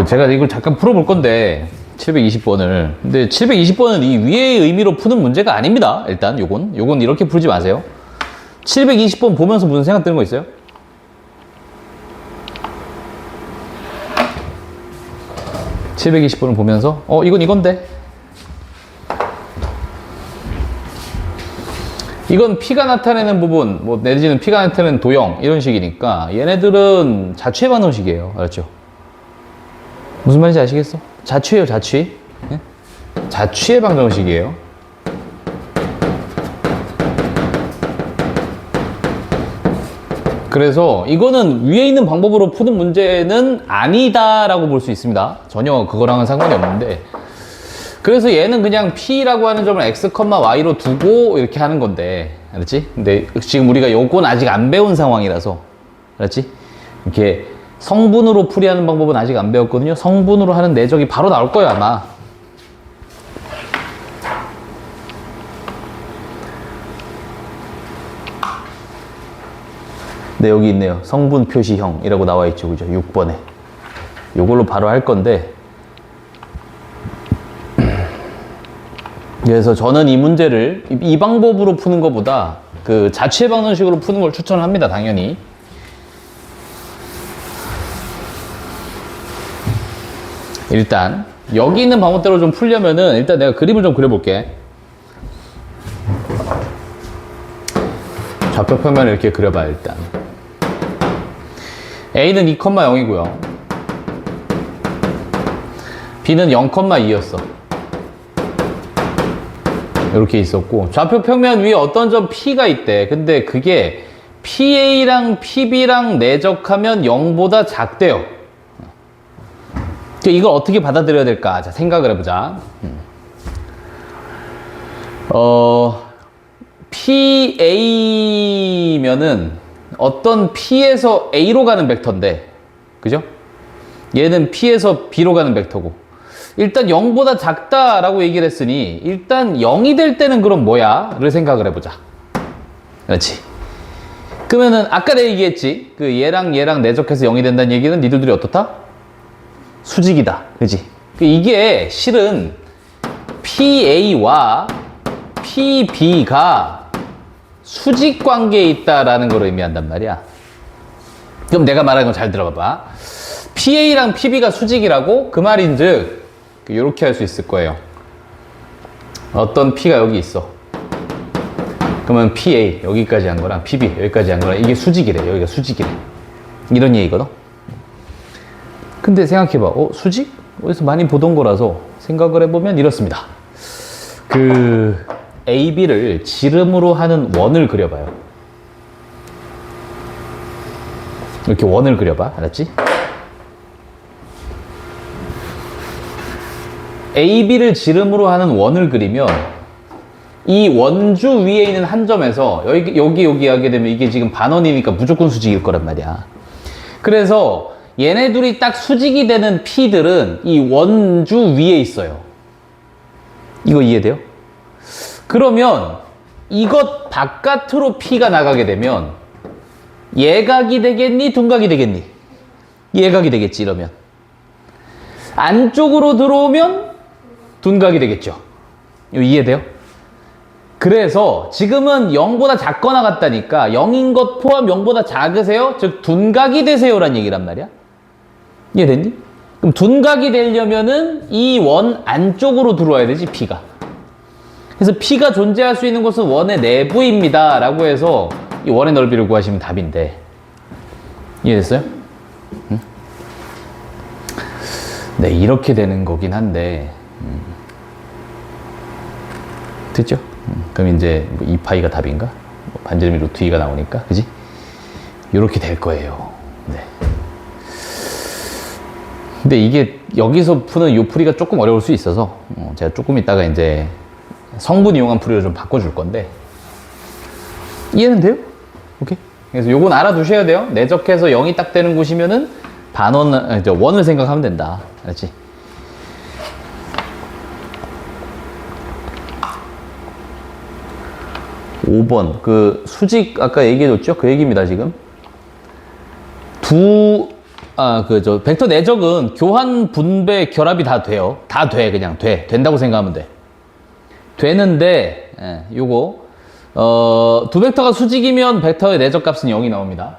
제가 이걸 잠깐 풀어볼 건데 720번을. 근데 720번은 이 위의 의미로 푸는 문제가 아닙니다. 일단 요건 이렇게 풀지 마세요. 720번 보면서 무슨 생각 드는 거 있어요? (720번을) 보면서 이건 이건데 이건 P가 나타내는 부분 뭐 내지는 P가 나타내는 도형 이런 식이니까 얘네들은 자취의 방정식이에요. 알았죠? 무슨 말인지 아시겠어? 자취예요, 자취. 예? 자취의 방정식이에요. 그래서 이거는 위에 있는 방법으로 푸는 문제는 아니다라고 볼 수 있습니다. 전혀 그거랑은 상관이 없는데, 그래서 얘는 그냥 P라고 하는 점을 X, Y로 두고 이렇게 하는 건데, 알았지? 근데 지금 우리가 요건 아직 안 배운 상황이라서, 알았지? 이렇게 성분으로 풀이하는 방법은 아직 안 배웠거든요. 성분으로 하는 내적이 바로 나올 거예요, 아마. 네, 여기 있네요. 성분 표시형이라고 나와 있죠. 그죠? 6번에. 요걸로 바로 할 건데. 그래서 저는 이 문제를 이 방법으로 푸는 것보다 그 자취의 방정식으로 푸는 걸 추천합니다. 당연히. 일단 여기 있는 방법대로 좀 풀려면은 일단 내가 그림을 좀 그려볼게. 좌표평면을 이렇게 그려봐. 일단 A는 2,0이고요 B는 0,2였어 이렇게 있었고, 좌표평면 위에 어떤 점 P가 있대. 근데 그게 PA랑 PB랑 내적하면 0보다 작대요. 이걸 어떻게 받아들여야 될까? 자, 생각을 해보자. PA면은 어떤 P에서 A로 가는 벡터인데, 그죠? 얘는 P에서 B로 가는 벡터고, 일단 0보다 작다라고 얘기를 했으니 일단 0이 될 때는 그럼 뭐야? 를 생각을 해보자. 그렇지? 그러면은 아까 내가 얘기했지? 그 얘랑 내적해서 0이 된다는 얘기는 니들이 어떻다? 수직이다. 그지? 이게 실은 PA와 PB가 수직 관계에 있다라는 걸 의미한단 말이야. 그럼 내가 말하는 거 잘 들어봐봐. PA랑 PB가 수직이라고? 그 말인즉 이렇게 할 수 있을 거예요. 어떤 P가 여기 있어. 그러면 PA 여기까지 한 거랑 PB 여기까지 한 거랑 이게 수직이래. 여기가 수직이래. 이런 얘기거든. 근데 생각해봐. 수직? 어디서 많이 보던 거라서 생각을 해보면 이렇습니다. 그 AB를 지름으로 하는 원을 그려봐요. 이렇게 원을 그려봐. 알았지? AB를 지름으로 하는 원을 그리면 이 원주 위에 있는 한 점에서 여기 하게 되면 이게 지금 반원이니까 무조건 수직일 거란 말이야. 그래서 얘네 둘이 딱 수직이 되는 P들은 이 원주 위에 있어요. 이거 이해돼요? 그러면 이것 바깥으로 P가 나가게 되면 예각이 되겠니? 둔각이 되겠니? 예각이 되겠지. 이러면 안쪽으로 들어오면 둔각이 되겠죠. 이거 이해돼요? 그래서 지금은 0보다 작거나 같다니까 0인 것 포함 0보다 작으세요? 즉 둔각이 되세요란 얘기란 말이야. 이해됐니? 그럼 둔각이 되려면은 이 원 안쪽으로 들어와야 되지, P가. 그래서 P가 존재할 수 있는 곳은 원의 내부입니다 라고 해서 이 원의 넓이를 구하시면 답인데, 이해됐어요? 응? 네, 이렇게 되는 거긴 한데 됐죠? 그럼 이제 2파이가 답인가? 반지름이 루트 2가 나오니까, 그지? 이렇게 될 거예요. 네. 근데 이게 여기서 푸는 요 풀이가 조금 어려울 수 있어서 제가 조금 이따가 이제 성분 이용한 풀이로 좀 바꿔줄 건데, 이해는 돼요? 오케이? 그래서 요건 알아두셔야 돼요. 내적해서 0이 딱 되는 곳이면은 원을 생각하면 된다. 알았지? (5번) 그 수직 아까 얘기해줬죠? 그 얘기입니다. 지금 벡터 내적은 교환, 분배, 결합이 다 돼요. 다 돼, 그냥 돼. 된다고 생각하면 돼. 되는데, 두 벡터가 수직이면 벡터의 내적 값은 0이 나옵니다.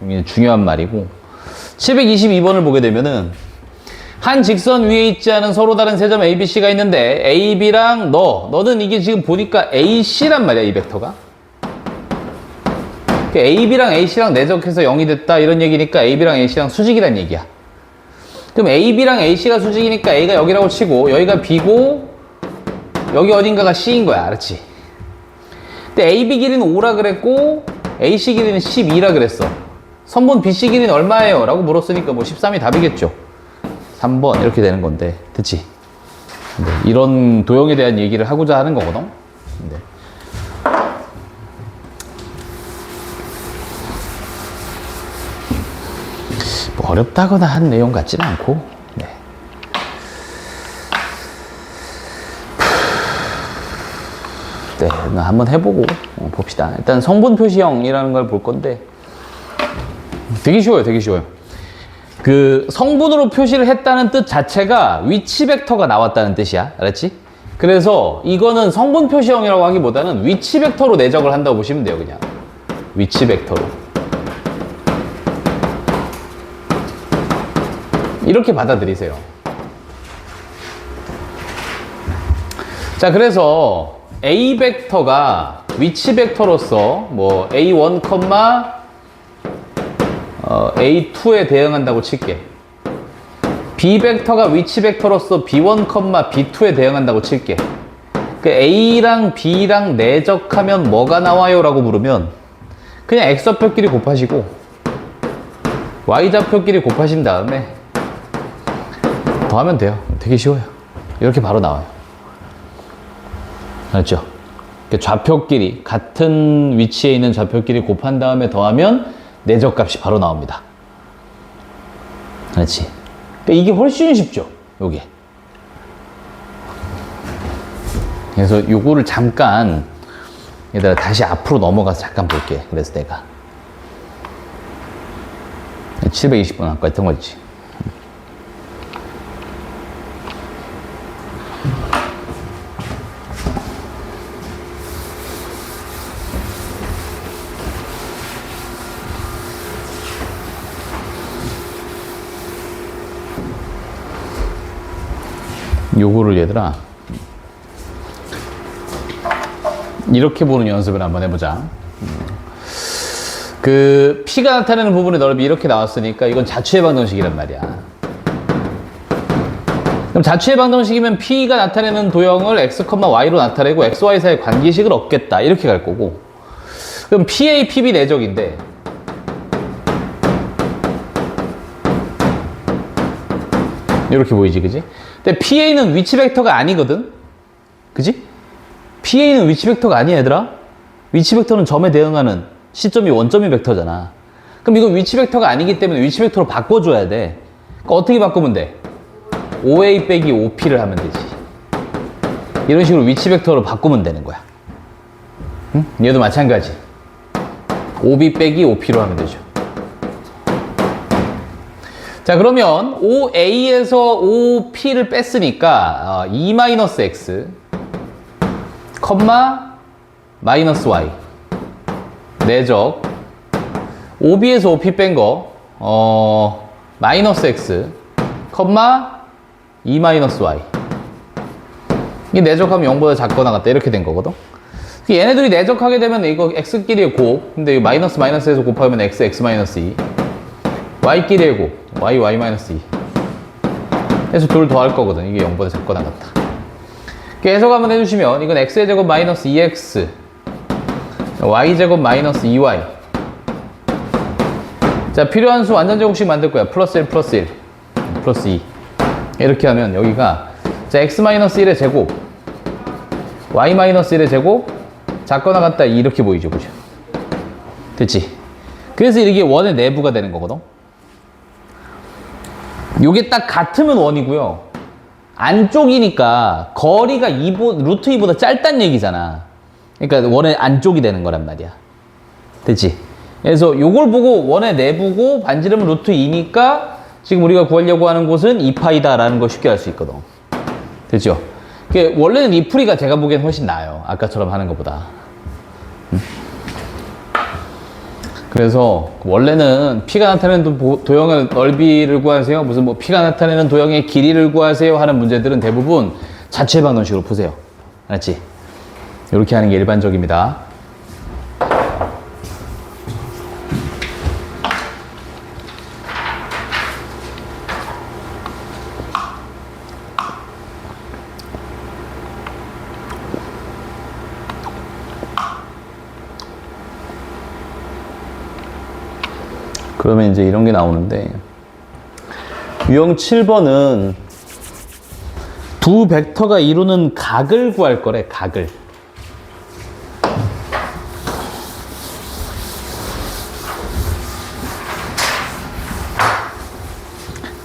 이게 중요한 말이고. 722번을 보게 되면은, 한 직선 위에 있지 않은 서로 다른 세 점 A, B, C가 있는데, A, B랑 너는 이게 지금 보니까 AC란 말이야, 이 벡터가. AB랑 AC랑 내적해서 0이 됐다 이런 얘기니까 AB랑 AC랑 수직이란 얘기야. 그럼 AB랑 AC가 수직이니까 A가 여기라고 치고 여기가 B고 여기 어딘가가 C인 거야. 알았지? 근데 AB 길이는 5라 그랬고 AC 길이는 12라 그랬어. 선분 BC 길이는 얼마예요? 라고 물었으니까 뭐 13이 답이겠죠. 3번 이렇게 되는 건데 됐지? 이런 도형에 대한 얘기를 하고자 하는 거거든. 네. 어렵다거나 한 내용 같지는 않고, 네. 네, 한번 해보고 봅시다. 일단 성분 표시형이라는 걸 볼 건데, 되게 쉬워요, 되게 쉬워요. 그 성분으로 표시를 했다는 뜻 자체가 위치 벡터가 나왔다는 뜻이야, 알았지? 그래서 이거는 성분 표시형이라고 하기보다는 위치 벡터로 내적을 한다고 보시면 돼요, 그냥. 위치 벡터로. 이렇게 받아들이세요. 자, 그래서 A 벡터가 위치 벡터로서 뭐 A1, A2에 대응한다고 칠게. B 벡터가 위치 벡터로서 B1, B2에 대응한다고 칠게. 그 A랑 B랑 내적하면 뭐가 나와요? 라고 물으면 그냥 X좌표끼리 곱하시고 Y좌표끼리 곱하신 다음에 더하면 돼요. 되게 쉬워요. 이렇게 바로 나와요. 알았죠? 좌표끼리, 같은 위치에 있는 좌표끼리 곱한 다음에 더하면 내적 값이 바로 나옵니다. 그렇지? 이게 훨씬 쉽죠? 요게. 그래서 요거를 잠깐, 얘들아, 다시 앞으로 넘어가서 잠깐 볼게. 그래서 내가. 720번 아까 했던 거지. 요거를 얘들아 이렇게 보는 연습을 한번 해보자. 그 P가 나타내는 부분의 넓이 이렇게 나왔으니까 이건 자취의 방정식이란 말이야. 그럼 자취의 방정식이면 P가 나타내는 도형을 X, Y로 나타내고 X, Y 사이의 관계식을 얻겠다 이렇게 갈 거고, 그럼 PA, PB 내적인데 이렇게 보이지, 그지? 근데 PA는 위치 벡터가 아니거든? 그지? PA는 위치 벡터가 아니야, 얘들아? 위치 벡터는 점에 대응하는 시점이 원점이 벡터잖아. 그럼 이건 위치 벡터가 아니기 때문에 위치 벡터로 바꿔줘야 돼. 그러니까 어떻게 바꾸면 돼? OA 빼기 OP를 하면 되지. 이런 식으로 위치 벡터로 바꾸면 되는 거야. 응? 얘도 마찬가지. OB 빼기 OP로 하면 되죠. 자, 그러면 OA에서 OP를 뺐으니까 2-X, 마이너스 Y 내적 OB에서 OP 뺀 거 마이너스 X, 2-Y 이게 내적하면 0보다 작거나 같다 이렇게 된 거거든. 얘네들이 내적하게 되면 이거 X끼리의 곱, 근데 마이너스에서 곱하면 X 마이너스 2, Y끼리의 곱, Y 마이너스 2 해서 둘 더할 거거든. 이게 0보다 작거나 같다. 해석 한번 해주시면 이건 X의 제곱 마이너스 2X, Y 제곱 마이너스 2Y. 자, 필요한 수 완전 제곱식 만들 거야. 플러스 1 플러스 1 플러스 2 이렇게 하면 여기가 자 X 마이너스 1의 제곱, Y 마이너스 1의 제곱, 작거나 같다 이렇게 보이죠, 그죠? 됐지? 그래서 이게 원의 내부가 되는 거거든. 요게 딱 같으면 원이고요. 안쪽이니까 거리가 루트 2보다 짧다는 얘기잖아. 그러니까 원의 안쪽이 되는 거란 말이야. 됐지? 그래서 요걸 보고 원의 내부고 반지름은 루트 2니까 지금 우리가 구하려고 하는 곳은 2파이다 라는 걸 쉽게 알 수 있거든. 됐죠? 원래는 이 풀이가 제가 보기엔 훨씬 나아요. 아까처럼 하는 것보다. 그래서 원래는 P가 나타내는 도형의 넓이를 구하세요. 무슨 뭐 P가 나타내는 도형의 길이를 구하세요 하는 문제들은 대부분 자체 방정식으로 푸세요. 알았지? 이렇게 하는 게 일반적입니다. 그러면 이제 이런 게 나오는데, 유형 7번은 두 벡터가 이루는 각을 구할 거래, 각을.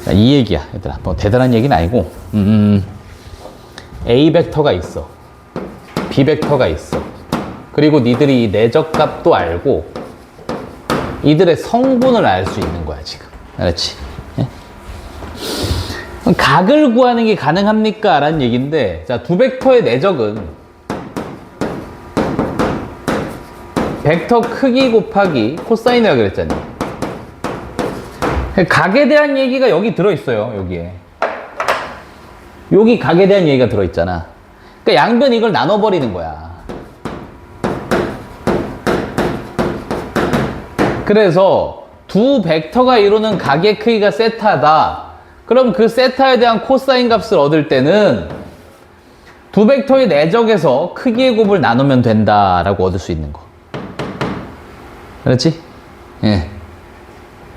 자, 이 얘기야, 얘들아. 뭐 대단한 얘기는 아니고, A 벡터가 있어. B 벡터가 있어. 그리고 니들이 내적값도 알고, 이들의 성분을 알 수 있는 거야, 지금. 알았지? 예? 각을 구하는 게 가능합니까? 라는 얘기인데, 자, 두 벡터의 내적은 벡터 크기 곱하기 코사인이라고 그랬잖아요. 각에 대한 얘기가 여기 들어있어요, 여기에. 여기 각에 대한 얘기가 들어있잖아. 그러니까 양변 이걸 나눠버리는 거야. 그래서 두 벡터가 이루는 각의 크기가 세타다. 그럼 그 세타에 대한 코사인 값을 얻을 때는 두 벡터의 내적에서 크기의 곱을 나누면 된다라고 얻을 수 있는 거. 그렇지? 예.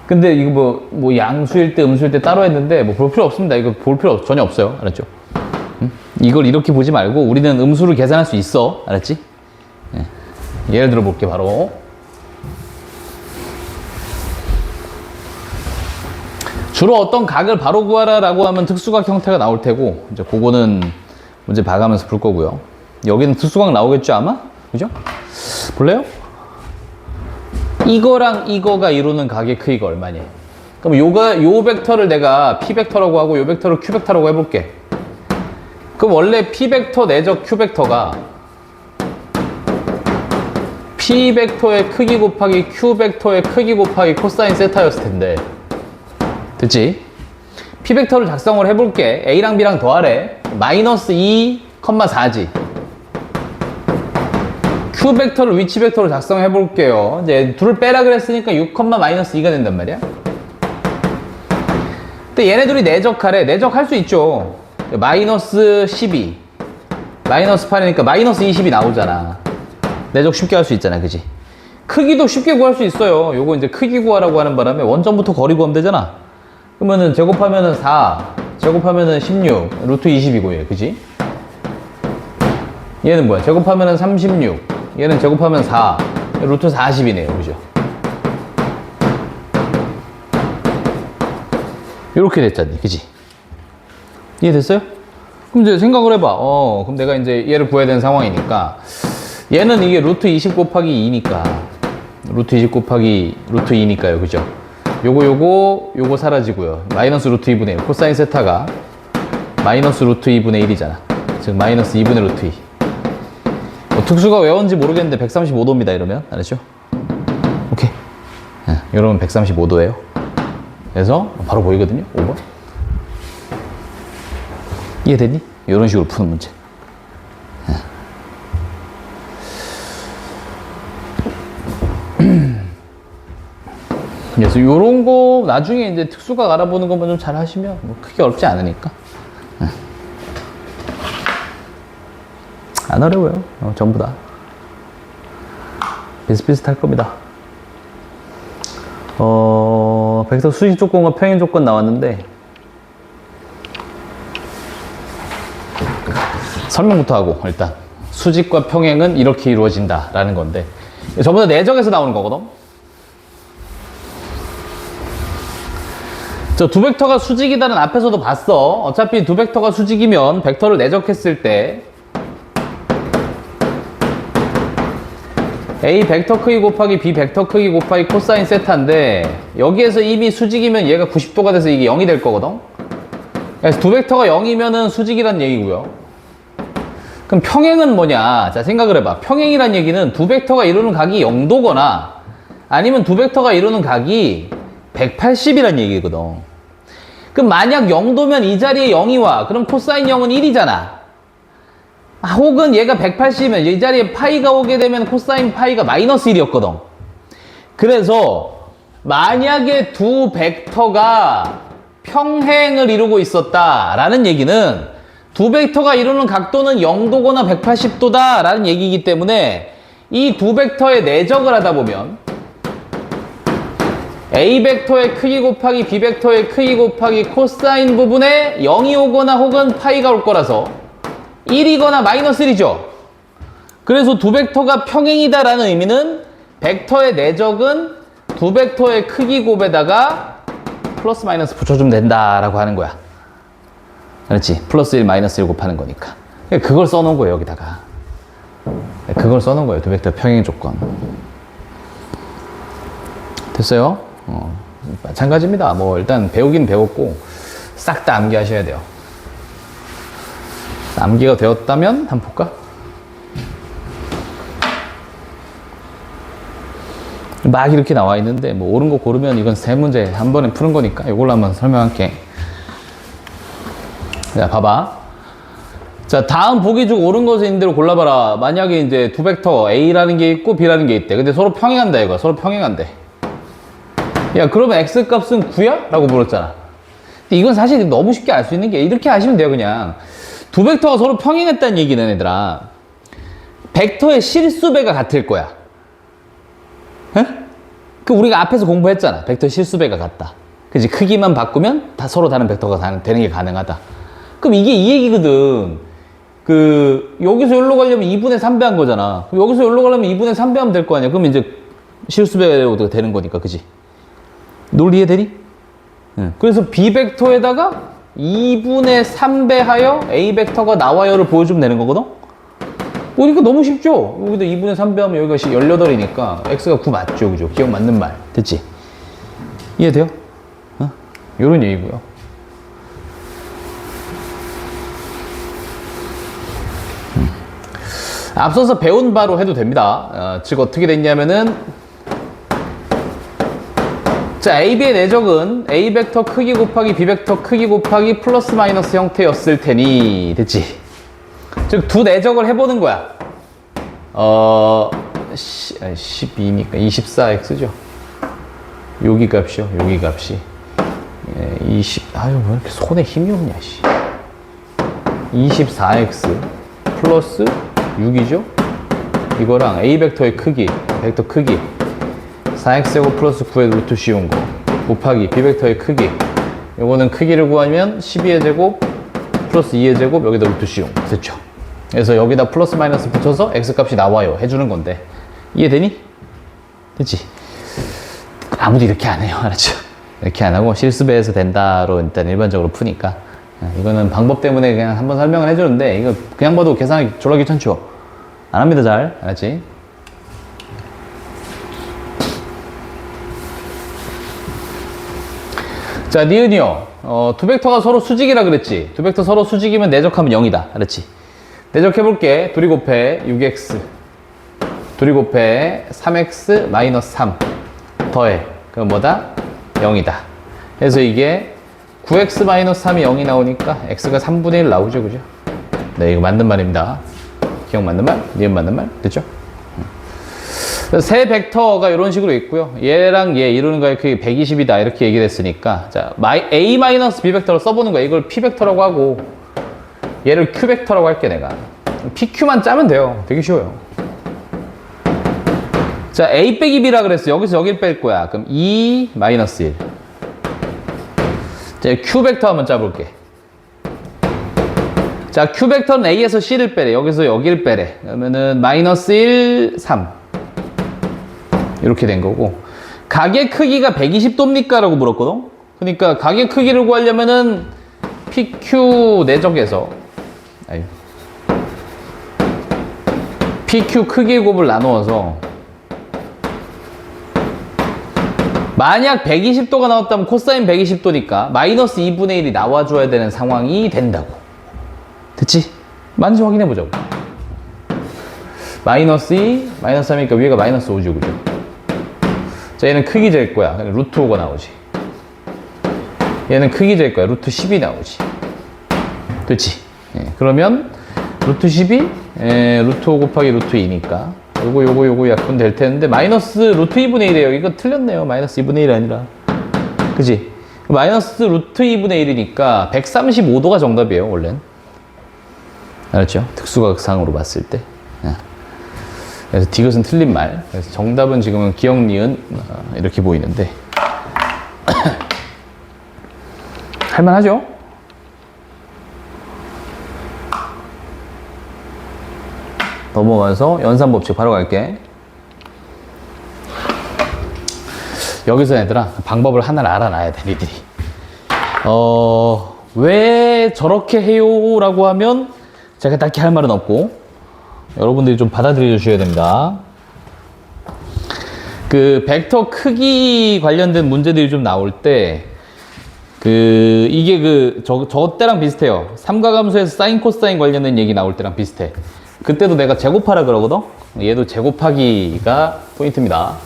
근데 이거 뭐 양수일 때 음수일 때 따로 했는데 뭐 볼 필요 없습니다. 이거 볼 필요 전혀 없어요. 알았죠? 이걸 이렇게 보지 말고 우리는 음수를 계산할 수 있어. 알았지? 예. 예를 들어 볼게 바로. 주로 어떤 각을 바로 구하라 라고 하면 특수각 형태가 나올 테고, 이제 그거는 문제 봐가면서 풀 거고요. 여기는 특수각 나오겠죠, 아마? 그죠? 볼래요? 이거랑 이거가 이루는 각의 크기가 얼마니? 그럼 요 벡터를 내가 P 벡터라고 하고 요 벡터를 Q 벡터라고 해볼게. 그럼 원래 P 벡터 내적 Q 벡터가 P 벡터의 크기 곱하기 Q 벡터의 크기 곱하기 코사인 세타였을 텐데, 됐지? P 벡터를 작성을 해볼게. A랑 B랑 더하래. 마이너스 2,4지. Q 벡터를 위치 벡터로 작성해 볼게요. 이제 둘을 빼라 그랬으니까 6, 마이너스 2가 된단 말이야. 근데 얘네 둘이 내적하래. 내적할 수 있죠. 마이너스 12, 마이너스 8이니까 마이너스 20이 나오잖아. 내적 쉽게 할 수 있잖아, 그지? 크기도 쉽게 구할 수 있어요. 요거 이제 크기 구하라고 하는 바람에 원점부터 거리 구하면 되잖아. 그러면은 제곱하면은 4, 제곱하면은 16, 루트 20이고 얘, 그지? 얘는 뭐야? 제곱하면은 36, 얘는 제곱하면 4, 루트 40이네요, 그죠? 이렇게 됐잖니, 그지? 이해됐어요? 그럼 이제 생각을 해봐. 그럼 내가 이제 얘를 구해야 되는 상황이니까, 얘는 이게 루트 20 곱하기 2니까, 루트 20 곱하기 루트 2니까요, 그죠? 요거 사라지고요. 마이너스 루트 2분의 1. 코사인 세타가 마이너스 루트 2분의 1이잖아. 즉, 마이너스 2분의 루트 2. 특수가 왜 온지 모르겠는데 135도입니다, 이러면. 알았죠? 오케이. 이러면 135도예요. 그래서 바로 보이거든요, 5번. 이해됐니? 이런 식으로 푸는 문제. 그래서 요런 거 나중에 이제 특수각 알아보는 것만 좀 잘 하시면 뭐 크게 어렵지 않으니까. 안 어려워요. 전부 다 비슷비슷할 겁니다. 벡터 수직 조건과 평행 조건 나왔는데 설명부터 하고, 일단 수직과 평행은 이렇게 이루어진다 라는 건데, 전부 다 내적에서 나오는 거거든. 저 두 벡터가 수직이다는 앞에서도 봤어. 어차피 두 벡터가 수직이면 벡터를 내적했을 때 A 벡터 크기 곱하기 B 벡터 크기 곱하기 코사인 세타인데 여기에서 이미 수직이면 얘가 90도가 돼서 이게 0이 될 거거든. 그래서 두 벡터가 0이면은 수직이란 얘기고요. 그럼 평행은 뭐냐? 자, 생각을 해봐. 평행이란 얘기는 두 벡터가 이루는 각이 0도거나 아니면 두 벡터가 이루는 각이 180이란 얘기거든. 그럼 만약 0도면 이 자리에 0이 와. 그럼 코사인 0은 1이잖아. 혹은 얘가 180이면 이 자리에 파이가 오게 되면 코사인 파이가 마이너스 1이었거든. 그래서 만약에 두 벡터가 평행을 이루고 있었다라는 얘기는 두 벡터가 이루는 각도는 0도거나 180도다 라는 얘기이기 때문에 이 두 벡터의 내적을 하다 보면 A 벡터의 크기 곱하기 B 벡터의 크기 곱하기 코사인 부분에 0이 오거나 혹은 파이가 올 거라서 1이거나 마이너스 1이죠. 그래서 두 벡터가 평행이다라는 의미는 벡터의 내적은 두 벡터의 크기 곱에다가 플러스 마이너스 붙여주면 된다라고 하는 거야. 그렇지? 플러스 1 마이너스 1 곱하는 거니까. 그걸 써놓은 거예요, 여기다가. 그걸 써놓은 거예요, 두 벡터 평행 조건. 됐어요? 마찬가지입니다. 뭐 일단 배우긴 배웠고 싹 다 암기하셔야 돼요. 암기가 되었다면 한번 볼까? 막 이렇게 나와 있는데 뭐 옳은 거 고르면 이건 세 문제 한 번에 푸는 거니까 이걸로 한번 설명할게. 자, 봐봐. 자, 다음 보기 중 옳은 것을 있는 대로 골라봐라. 만약에 이제 두 벡터 A라는 게 있고 B라는 게 있대. 근데 서로 평행한다 이거. 서로 평행한대. 야, 그러면 X 값은 9야? 라고 물었잖아. 근데 이건 사실 너무 쉽게 알 수 있는 게 이렇게 하시면 돼요, 그냥. 두 벡터가 서로 평행했다는 얘기는 얘들아. 벡터의 실수배가 같을 거야. 응? 그 우리가 앞에서 공부했잖아. 벡터 실수배가 같다. 그치? 크기만 바꾸면 다 서로 다른 벡터가 되는 게 가능하다. 그럼 이게 이 얘기거든. 여기서 여기로 가려면 2분의 3배 한 거잖아. 여기서 여기로 가려면 2분의 3배 하면 될 거 아니야. 그럼 이제 실수배가 되는 거니까, 그치? 논리 이해되니? 응. 그래서 B 벡터에다가 2분의 3배 하여 A 벡터가 나와요를 보여주면 되는 거거든? 이거 너무 쉽죠? 여기도 2분의 3배 하면 여기가 18이니까 X가 9 맞죠? 그죠? 기억 맞는 말. 됐지? 이해돼요? 요런 얘기고요. 앞서서 배운 바로 해도 됩니다. 즉 어떻게 됐냐면은 자, AB의 내적은 A 벡터 크기 곱하기 B 벡터 크기 곱하기 플러스 마이너스 형태였을 테니 됐지? 즉 두 내적을 해보는 거야. 12니까 24x죠. 여기 값이요. 여기 값이 20. 아유, 왜 이렇게 손에 힘이 없냐, 씨. 24x 플러스 6이죠. 이거랑 A 벡터의 크기, 벡터 크기 4x제곱 플러스 9의 루트 씌운 거 곱하기 B 벡터의 크기. 요거는 크기를 구하면 12의 제곱 플러스 2의 제곱 여기다 루트 씌운 거. 됐죠? 그래서 여기다 플러스 마이너스 붙여서 x값이 나와요 해주는 건데 이해되니? 됐지? 아무도 이렇게 안 해요. 알았죠? 이렇게 안 하고 실수배에서 된다로 일단 일반적으로 푸니까 이거는 방법 때문에 그냥 한번 설명을 해주는데 이거 그냥 봐도 계산하기 졸라 귀찮죠? 안 합니다. 잘 알았지? 자, 니은이요. 두 벡터가 서로 수직이라 그랬지? 두 벡터 서로 수직이면 내적하면 0이다. 알았지? 내적해볼게. 둘이 곱해 6x 둘이 곱해 3x 마이너스 3 더해. 그럼 뭐다? 0이다. 그래서 이게 9x 마이너스 3이 0이 나오니까 x가 3분의 1 나오죠. 그죠? 네, 이거 맞는 말입니다. 기억 맞는 말? 니은 맞는 말? 됐죠? 세 벡터가 이런 식으로 있고요. 얘랑 얘 이루는 거의 크기 120이다 이렇게 얘기를 했으니까 자, A 마이너스 B 벡터를 써보는 거야. 이걸 P 벡터라고 하고 얘를 Q 벡터라고 할게 내가. PQ만 짜면 돼요. 되게 쉬워요. 자, A 빼기 B라 그랬어. 여기서 여기를 뺄 거야. 그럼 2 마이너스 1. 자, Q 벡터 한번 짜볼게. 자, Q 벡터는 A에서 C를 빼래. 여기서 여기를 빼래. 그러면은 마이너스 1, 3. 이렇게 된 거고. 각의 크기가 120도입니까? 라고 물었거든? 그러니까 각의 크기를 구하려면은 PQ 내적에서 PQ 크기 곱을 나누어서 만약 120도가 나왔다면 코사인 120도니까 마이너스 2분의 1이 나와줘야 되는 상황이 된다고. 됐지? 맞는지 확인해보자고. 마이너스 2, 마이너스 3이니까 위에가 마이너스 5죠, 그죠? 자, 얘는 크기 잴 거야. 루트 5가 나오지. 얘는 크기 잴 거야. 루트 10이 나오지. 됐지? 예, 그러면 루트 10이 루트 5 곱하기 루트 2니까 요거 약분 될 텐데 마이너스 루트 2분의 1이에요. 이거 틀렸네요. 마이너스 2분의 1이 아니라. 그지? 마이너스 루트 2분의 1이니까 135도가 정답이에요, 원래는. 알았죠? 특수각상으로 봤을 때. 그래서 디귿은 틀린 말. 그래서 정답은 지금은 기역, 니은 이렇게 보이는데 할만하죠? 넘어가서 연산법칙 바로 갈게. 여기서 얘들아 방법을 하나를 알아놔야 돼, 니들이. 왜 저렇게 해요? 라고 하면 제가 딱히 할 말은 없고 여러분들이 좀 받아들여 주셔야 됩니다. 그 벡터 크기 관련된 문제들이 좀 나올 때 이게 저 때랑 비슷해요. 삼각함수에서 사인 코사인 관련된 얘기 나올 때랑 비슷해. 그때도 내가 제곱하라 그러거든. 얘도 제곱하기가 포인트입니다.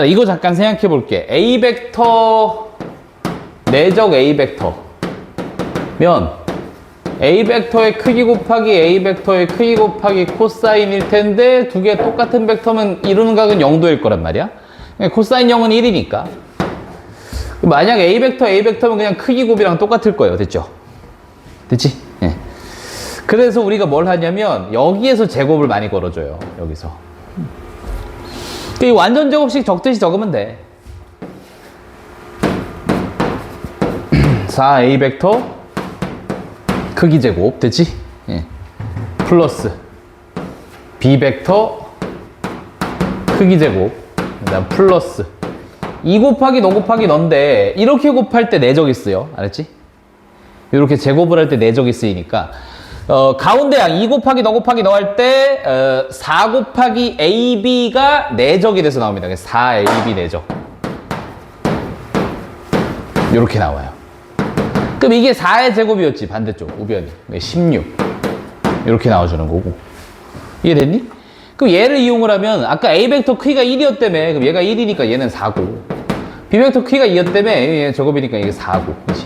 이거 잠깐 생각해 볼게. A 벡터 내적 A 벡터면 A 벡터의 크기 곱하기 A 벡터의 크기 곱하기 코사인일 텐데 두 개 똑같은 벡터면 이루는 각은 0도일 거란 말이야. 코사인 0은 1이니까. 만약 A 벡터면 그냥 크기 곱이랑 똑같을 거예요. 됐죠? 됐지? 예. 그래서 우리가 뭘 하냐면 여기에서 제곱을 많이 걸어줘요. 여기서. 이 완전 제곱식 적듯이 적으면 돼. 4A 벡터 크기 제곱 됐지? 예. 플러스 B 벡터 크기 제곱 그다음 플러스 2 곱하기 너 곱하기 너인데 이렇게 곱할 때 내적이 쓰여. 알았지? 이렇게 제곱을 할 때 내적이 쓰이니까 가운데 양 2 곱하기 너 곱하기 너 할 때 4 곱하기 AB가 내적이 돼서 나옵니다. 그래서 4AB 내적 이렇게 나와요. 그럼 이게 4의 제곱이었지. 반대쪽 우변이 16 이렇게 나와주는 거고. 이해됐니? 그럼 얘를 이용을 하면 아까 A 벡터 크기가 1이었다며. 그럼 얘가 1이니까 얘는 4고 B 벡터 크기가 2였다며. 얘 제곱이니까 이게 4고. 그치?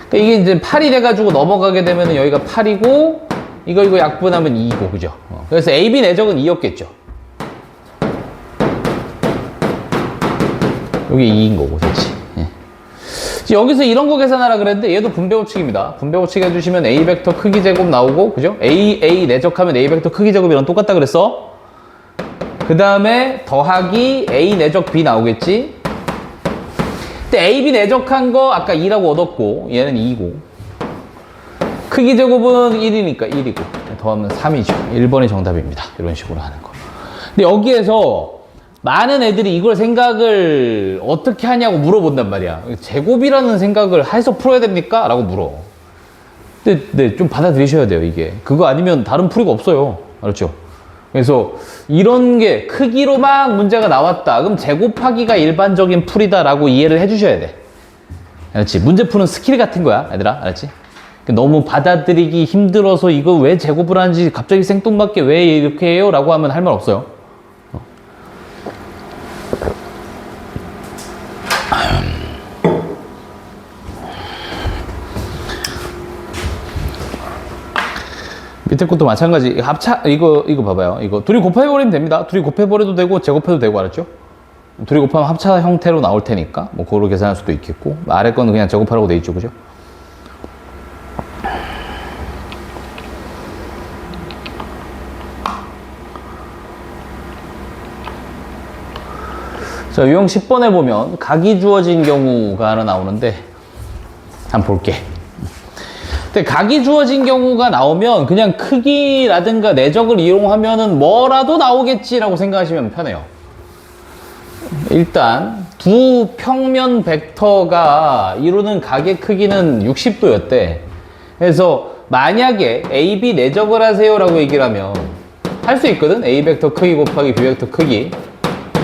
그러니까 이게 이제 8이 돼가지고 넘어가게 되면 여기가 8이고 이거 약분하면 2고. 그죠? 그래서 AB 내적은 2였겠죠. 이게 2인 거고. 그렇지? 여기서 이런 거 계산하라 그랬는데 얘도 분배법칙입니다. 분배법칙 해주시면 A 벡터 크기 제곱 나오고, 그죠? A 내적하면 A 벡터 크기 제곱이랑 똑같다 그랬어. 그 다음에 더하기 A 내적 B 나오겠지? 근데 A, B 내적한 거 아까 2라고 얻었고 얘는 2고 크기 제곱은 1이니까 1이고 더하면 3이죠. 1번이 정답입니다. 이런 식으로 하는 거. 근데 여기에서 많은 애들이 이걸 생각을 어떻게 하냐고 물어본단 말이야. 제곱이라는 생각을 해서 풀어야 됩니까? 라고 물어. 근데 좀 받아들이셔야 돼요, 이게. 그거 아니면 다른 풀이가 없어요. 알았죠? 그래서 이런 게 크기로 막 문제가 나왔다. 그럼 제곱하기가 일반적인 풀이다라고 이해를 해주셔야 돼. 알았지? 문제 푸는 스킬 같은 거야, 얘들아. 알았지? 너무 받아들이기 힘들어서 이거 왜 제곱을 하는지 갑자기 생뚱맞게 왜 이렇게 해요? 라고 하면 할 말 없어요. 밑에 것도 마찬가지. 합차 이거 봐봐요. 이거 둘이 곱해버리면 됩니다. 둘이 곱해버려도 되고 제곱해도 되고. 알았죠? 둘이 곱하면 합차 형태로 나올 테니까 뭐 그거로 계산할 수도 있겠고 아래 거는 그냥 제곱하라고 돼 있죠. 그죠? 자, 유형 10번에 보면 각이 주어진 경우가 하나 나오는데 한번 볼게. 근데 각이 주어진 경우가 나오면 그냥 크기라든가 내적을 이용하면은 뭐라도 나오겠지라고 생각하시면 편해요. 일단 두 평면 벡터가 이루는 각의 크기는 60도였대. 그래서 만약에 AB 내적을 하세요라고 얘기를 하면 할 수 있거든. A 벡터 크기 곱하기 B 벡터 크기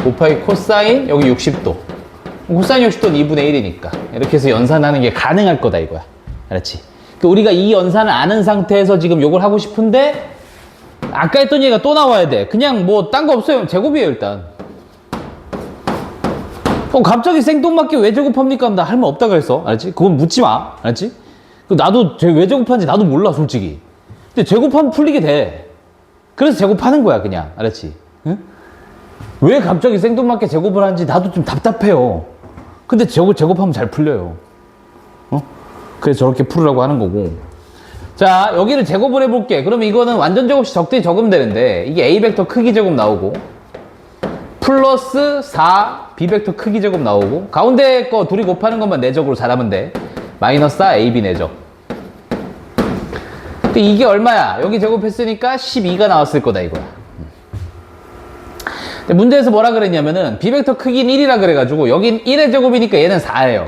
곱하기 코사인 여기 60도. 코사인 60도는 2분의 1이니까 이렇게 해서 연산하는 게 가능할 거다 이거야. 알았지? 그러니까 우리가 이 연산을 아는 상태에서 지금 요걸 하고 싶은데 아까 했던 얘기가 또 나와야 돼. 그냥 뭐 딴 거 없어요. 제곱이에요 일단. 갑자기 생뚱맞게 왜 제곱합니까? 나 할 말 없다 그랬어. 알았지? 그건 묻지 마. 알았지? 나도 왜 제곱하는지 나도 몰라 솔직히. 근데 제곱하면 풀리게 돼. 그래서 제곱하는 거야 그냥. 알았지? 응? 왜 갑자기 생뚱맞게 제곱을 하는지 나도 좀 답답해요. 근데 제곱하면 잘 풀려요. 그래서 저렇게 풀으라고 하는 거고. 자, 여기를 제곱을 해볼게. 그러면 이거는 완전 제곱씩 적대히 적으면 되는데 이게 A 벡터 크기 제곱 나오고 플러스 4 B 벡터 크기 제곱 나오고 가운데 거 둘이 곱하는 것만 내적으로 잘하면 돼. 마이너스 4 AB 내적. 근데 이게 얼마야? 여기 제곱했으니까 12가 나왔을 거다 이거야. 근데 문제에서 뭐라 그랬냐면은 B 벡터 크기는 1이라 그래가지고 여긴 1의 제곱이니까 얘는 4예요.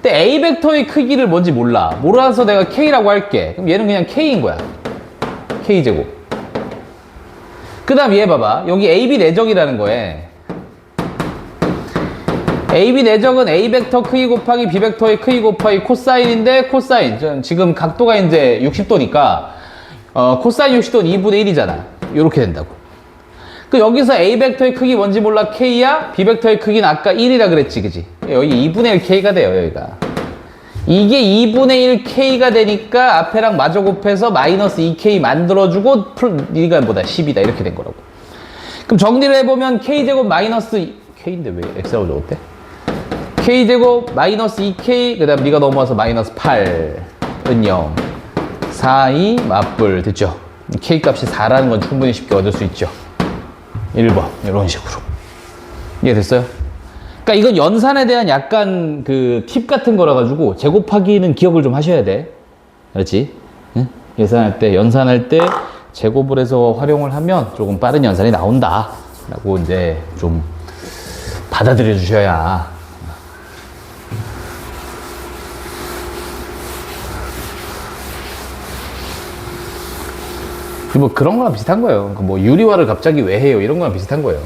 근데 A 벡터의 크기를 뭔지 몰라서 내가 K라고 할게. 그럼 얘는 그냥 K인 거야. K제곱. 그 다음 얘 봐봐. 여기 AB 내적이라는 거에 AB 내적은 A 벡터 크기 곱하기 B 벡터의 크기 곱하기 코사인인데 코사인. 지금 각도가 이제 60도니까 코사인 60도는 2분의 1이잖아. 이렇게 된다고. 그 여기서 A 벡터의 크기 뭔지 몰라 K야? B 벡터의 크기는 아까 1이라 그랬지, 그지? 여기 2분의 1 K가 돼요, 여기가. 이게 2분의 1 K가 되니까 앞에랑 마저 곱해서 마이너스 2K 만들어주고 이가 뭐다? 10이다. 이렇게 된 거라고. 그럼 정리를 해보면 K제곱 마이너스 K인데 왜 X라고 적었대? K제곱 마이너스 2K 그 다음 네가 넘어와서 마이너스 8은 0 4, 2 맞불 됐죠? K 값이 4라는 건 충분히 쉽게 얻을 수 있죠. 1번 이런 식으로 이해됐어요? 그러니까 이건 연산에 대한 약간 그 팁 같은 거라 가지고 제곱하기는 기억을 좀 하셔야 돼. 알았지? 응? 계산할 때 연산할 때 제곱을 해서 활용을 하면 조금 빠른 연산이 나온다 라고 이제 좀 받아들여 주셔야. 뭐 그런 거랑 비슷한 거예요. 뭐 유리화를 갑자기 왜 해요? 이런 거랑 비슷한 거예요.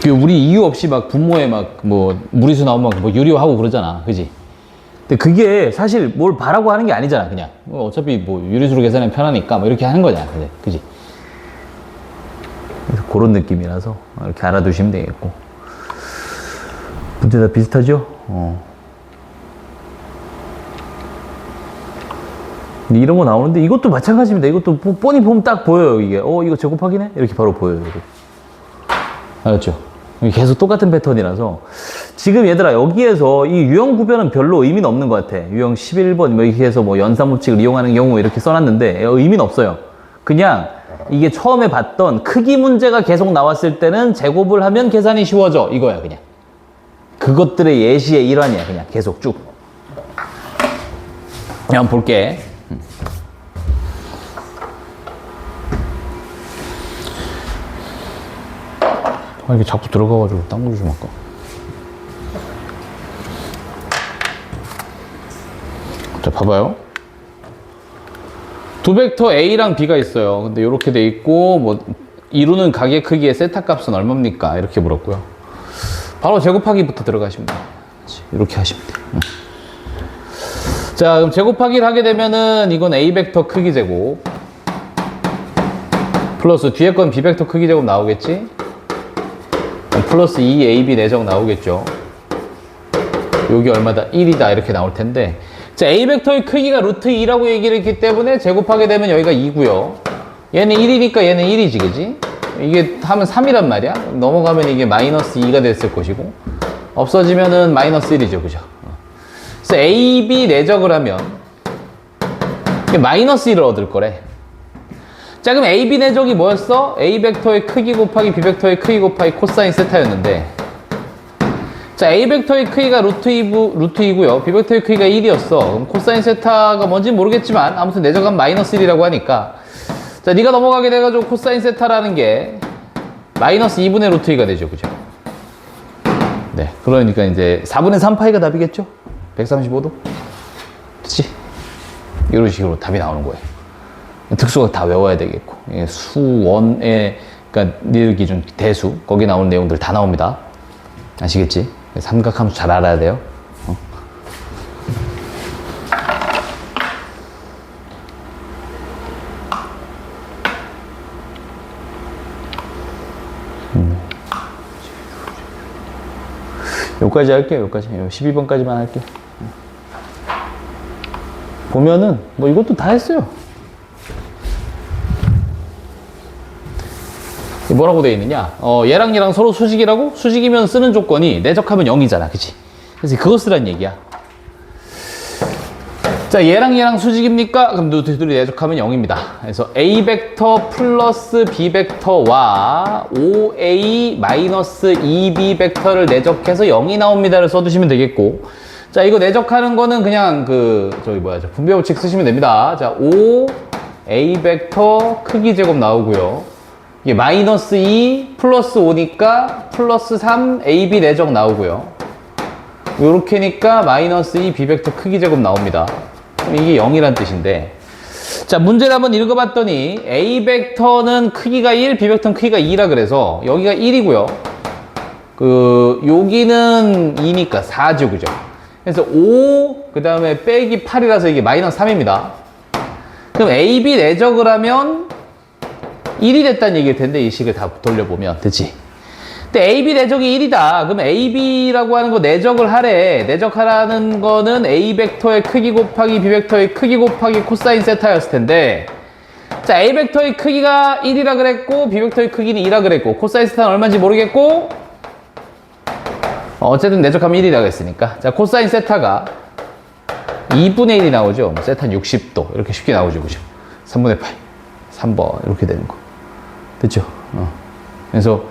우리 이유 없이 막 분모에 막 뭐 무리수 나오면 뭐 유리화하고 그러잖아. 그지? 근데 그게 사실 뭘 바라고 하는 게 아니잖아. 그냥 어차피 뭐 유리수로 계산하면 편하니까 뭐 이렇게 하는 거잖아. 그지? 그래서 그런 느낌이라서 이렇게 알아두시면 되겠고. 문제 다 비슷하죠? 이런 거 나오는데 이것도 마찬가지입니다. 이것도 뻔히 보면 딱 보여요. 이게 이거 제곱하기네? 이렇게 바로 보여요. 이거. 알았죠? 계속 똑같은 패턴이라서 지금 얘들아 여기에서 이 유형 구별은 별로 의미는 없는 것 같아. 유형 11번 뭐 이렇게 해서 뭐 연산법칙을 이용하는 경우 이렇게 써놨는데 의미는 없어요. 그냥 이게 처음에 봤던 크기 문제가 계속 나왔을 때는 제곱을 하면 계산이 쉬워져 이거야 그냥. 그것들의 예시의 일환이야 그냥 계속 쭉. 한번 볼게. 이게 자꾸 들어가가지고 딴 거 좀 할까? 자, 봐봐요. 두 벡터 A랑 B가 있어요. 근데 이렇게 돼 있고, 뭐, 이루는 가게 크기의 세타 값은 얼마입니까? 이렇게 물었고요. 바로 제곱하기부터 들어가시면 돼요. 이렇게 하시면 돼요. 자, 그럼 제곱하기를 하게 되면은 이건 A 벡터 크기 제곱. 플러스 뒤에 건 B 벡터 크기 제곱 나오겠지? 플러스 2AB 내적 나오겠죠. 여기 얼마다? 1이다 이렇게 나올 텐데 자 A 벡터의 크기가 루트 2라고 얘기를 했기 때문에 제곱하게 되면 여기가 2고요. 얘는 1이니까 얘는 1이지 그지? 이게 하면 3이란 말이야. 넘어가면 이게 마이너스 2가 됐을 것이고 없어지면은 마이너스 1이죠 그죠? 그래서 AB 내적을 하면 마이너스 1을 얻을 거래. 자 그럼 AB 내적이 뭐였어? A 벡터의 크기 곱하기 B 벡터의 크기 곱하기 코사인 세타였는데 자 A 벡터의 크기가 루트 2고요 B 벡터의 크기가 1이었어. 그럼 코사인 세타가 뭔지 모르겠지만 아무튼 내적은 마이너스 1이라고 하니까 자 네가 넘어가게 돼가지고 코사인 세타라는 게 마이너스 2분의 루트 2가 되죠 그죠? 네 그러니까 이제 4분의 3파이가 답이겠죠? 135도? 그치? 이런 식으로 답이 나오는 거예요. 특수가 다 외워야 되겠고, 예, 수원의, 그러니까 니들 기준 대수, 거기 나오는 내용들 다 나옵니다. 아시겠지? 삼각함수 잘 알아야 돼요. 여기까지 할게요. 여기까지. 12번까지만 할게요. 보면은 뭐 이것도 다 했어요. 뭐라고 되어 있느냐? 얘랑 얘랑 서로 수직이라고? 수직이면 쓰는 조건이 내적하면 0이잖아. 그치? 그래서 그거 쓰란 얘기야. 자, 얘랑 얘랑 수직입니까? 그럼 둘이 내적하면 0입니다. 그래서 A 벡터 플러스 B 벡터와 5A 마이너스 2B 벡터를 내적해서 0이 나옵니다를 써두시면 되겠고, 자, 이거 내적하는 거는 그냥 분배 법칙 쓰시면 됩니다. 자, 5A 벡터 크기 제곱 나오고요. 이게 마이너스 2 플러스 5니까 플러스 3 AB 내적 나오고요. 요렇게니까 마이너스 2 B 벡터 크기 제곱 나옵니다. 그럼 이게 0이란 뜻인데, 자, 문제를 한번 읽어봤더니 A 벡터는 크기가 1, B 벡터는 크기가 2라 그래서 여기가 1이고요. 여기는 2니까 4죠, 그죠? 그래서 5, 그 다음에 빼기 8이라서 이게 마이너스 3입니다. 그럼 AB 내적을 하면 1이 됐다는 얘기일 텐데, 이 식을 다 돌려보면, 그치? 근데 AB 내적이 1이다. 그럼 AB라고 하는 거 내적을 하래. 내적하라는 거는 A 벡터의 크기 곱하기 B 벡터의 크기 곱하기 코사인 세타였을 텐데, 자, A 벡터의 크기가 1이라 그랬고, B 벡터의 크기는 2라 그랬고, 코사인 세타는 얼마인지 모르겠고, 어쨌든 내적하면 1이라고 했으니까. 자, 코사인 세타가 2분의 1이 나오죠. 세타는 60도. 이렇게 쉽게 나오죠. 그죠? 3분의 8. 3번. 이렇게 되는 거. 됐죠? 그래서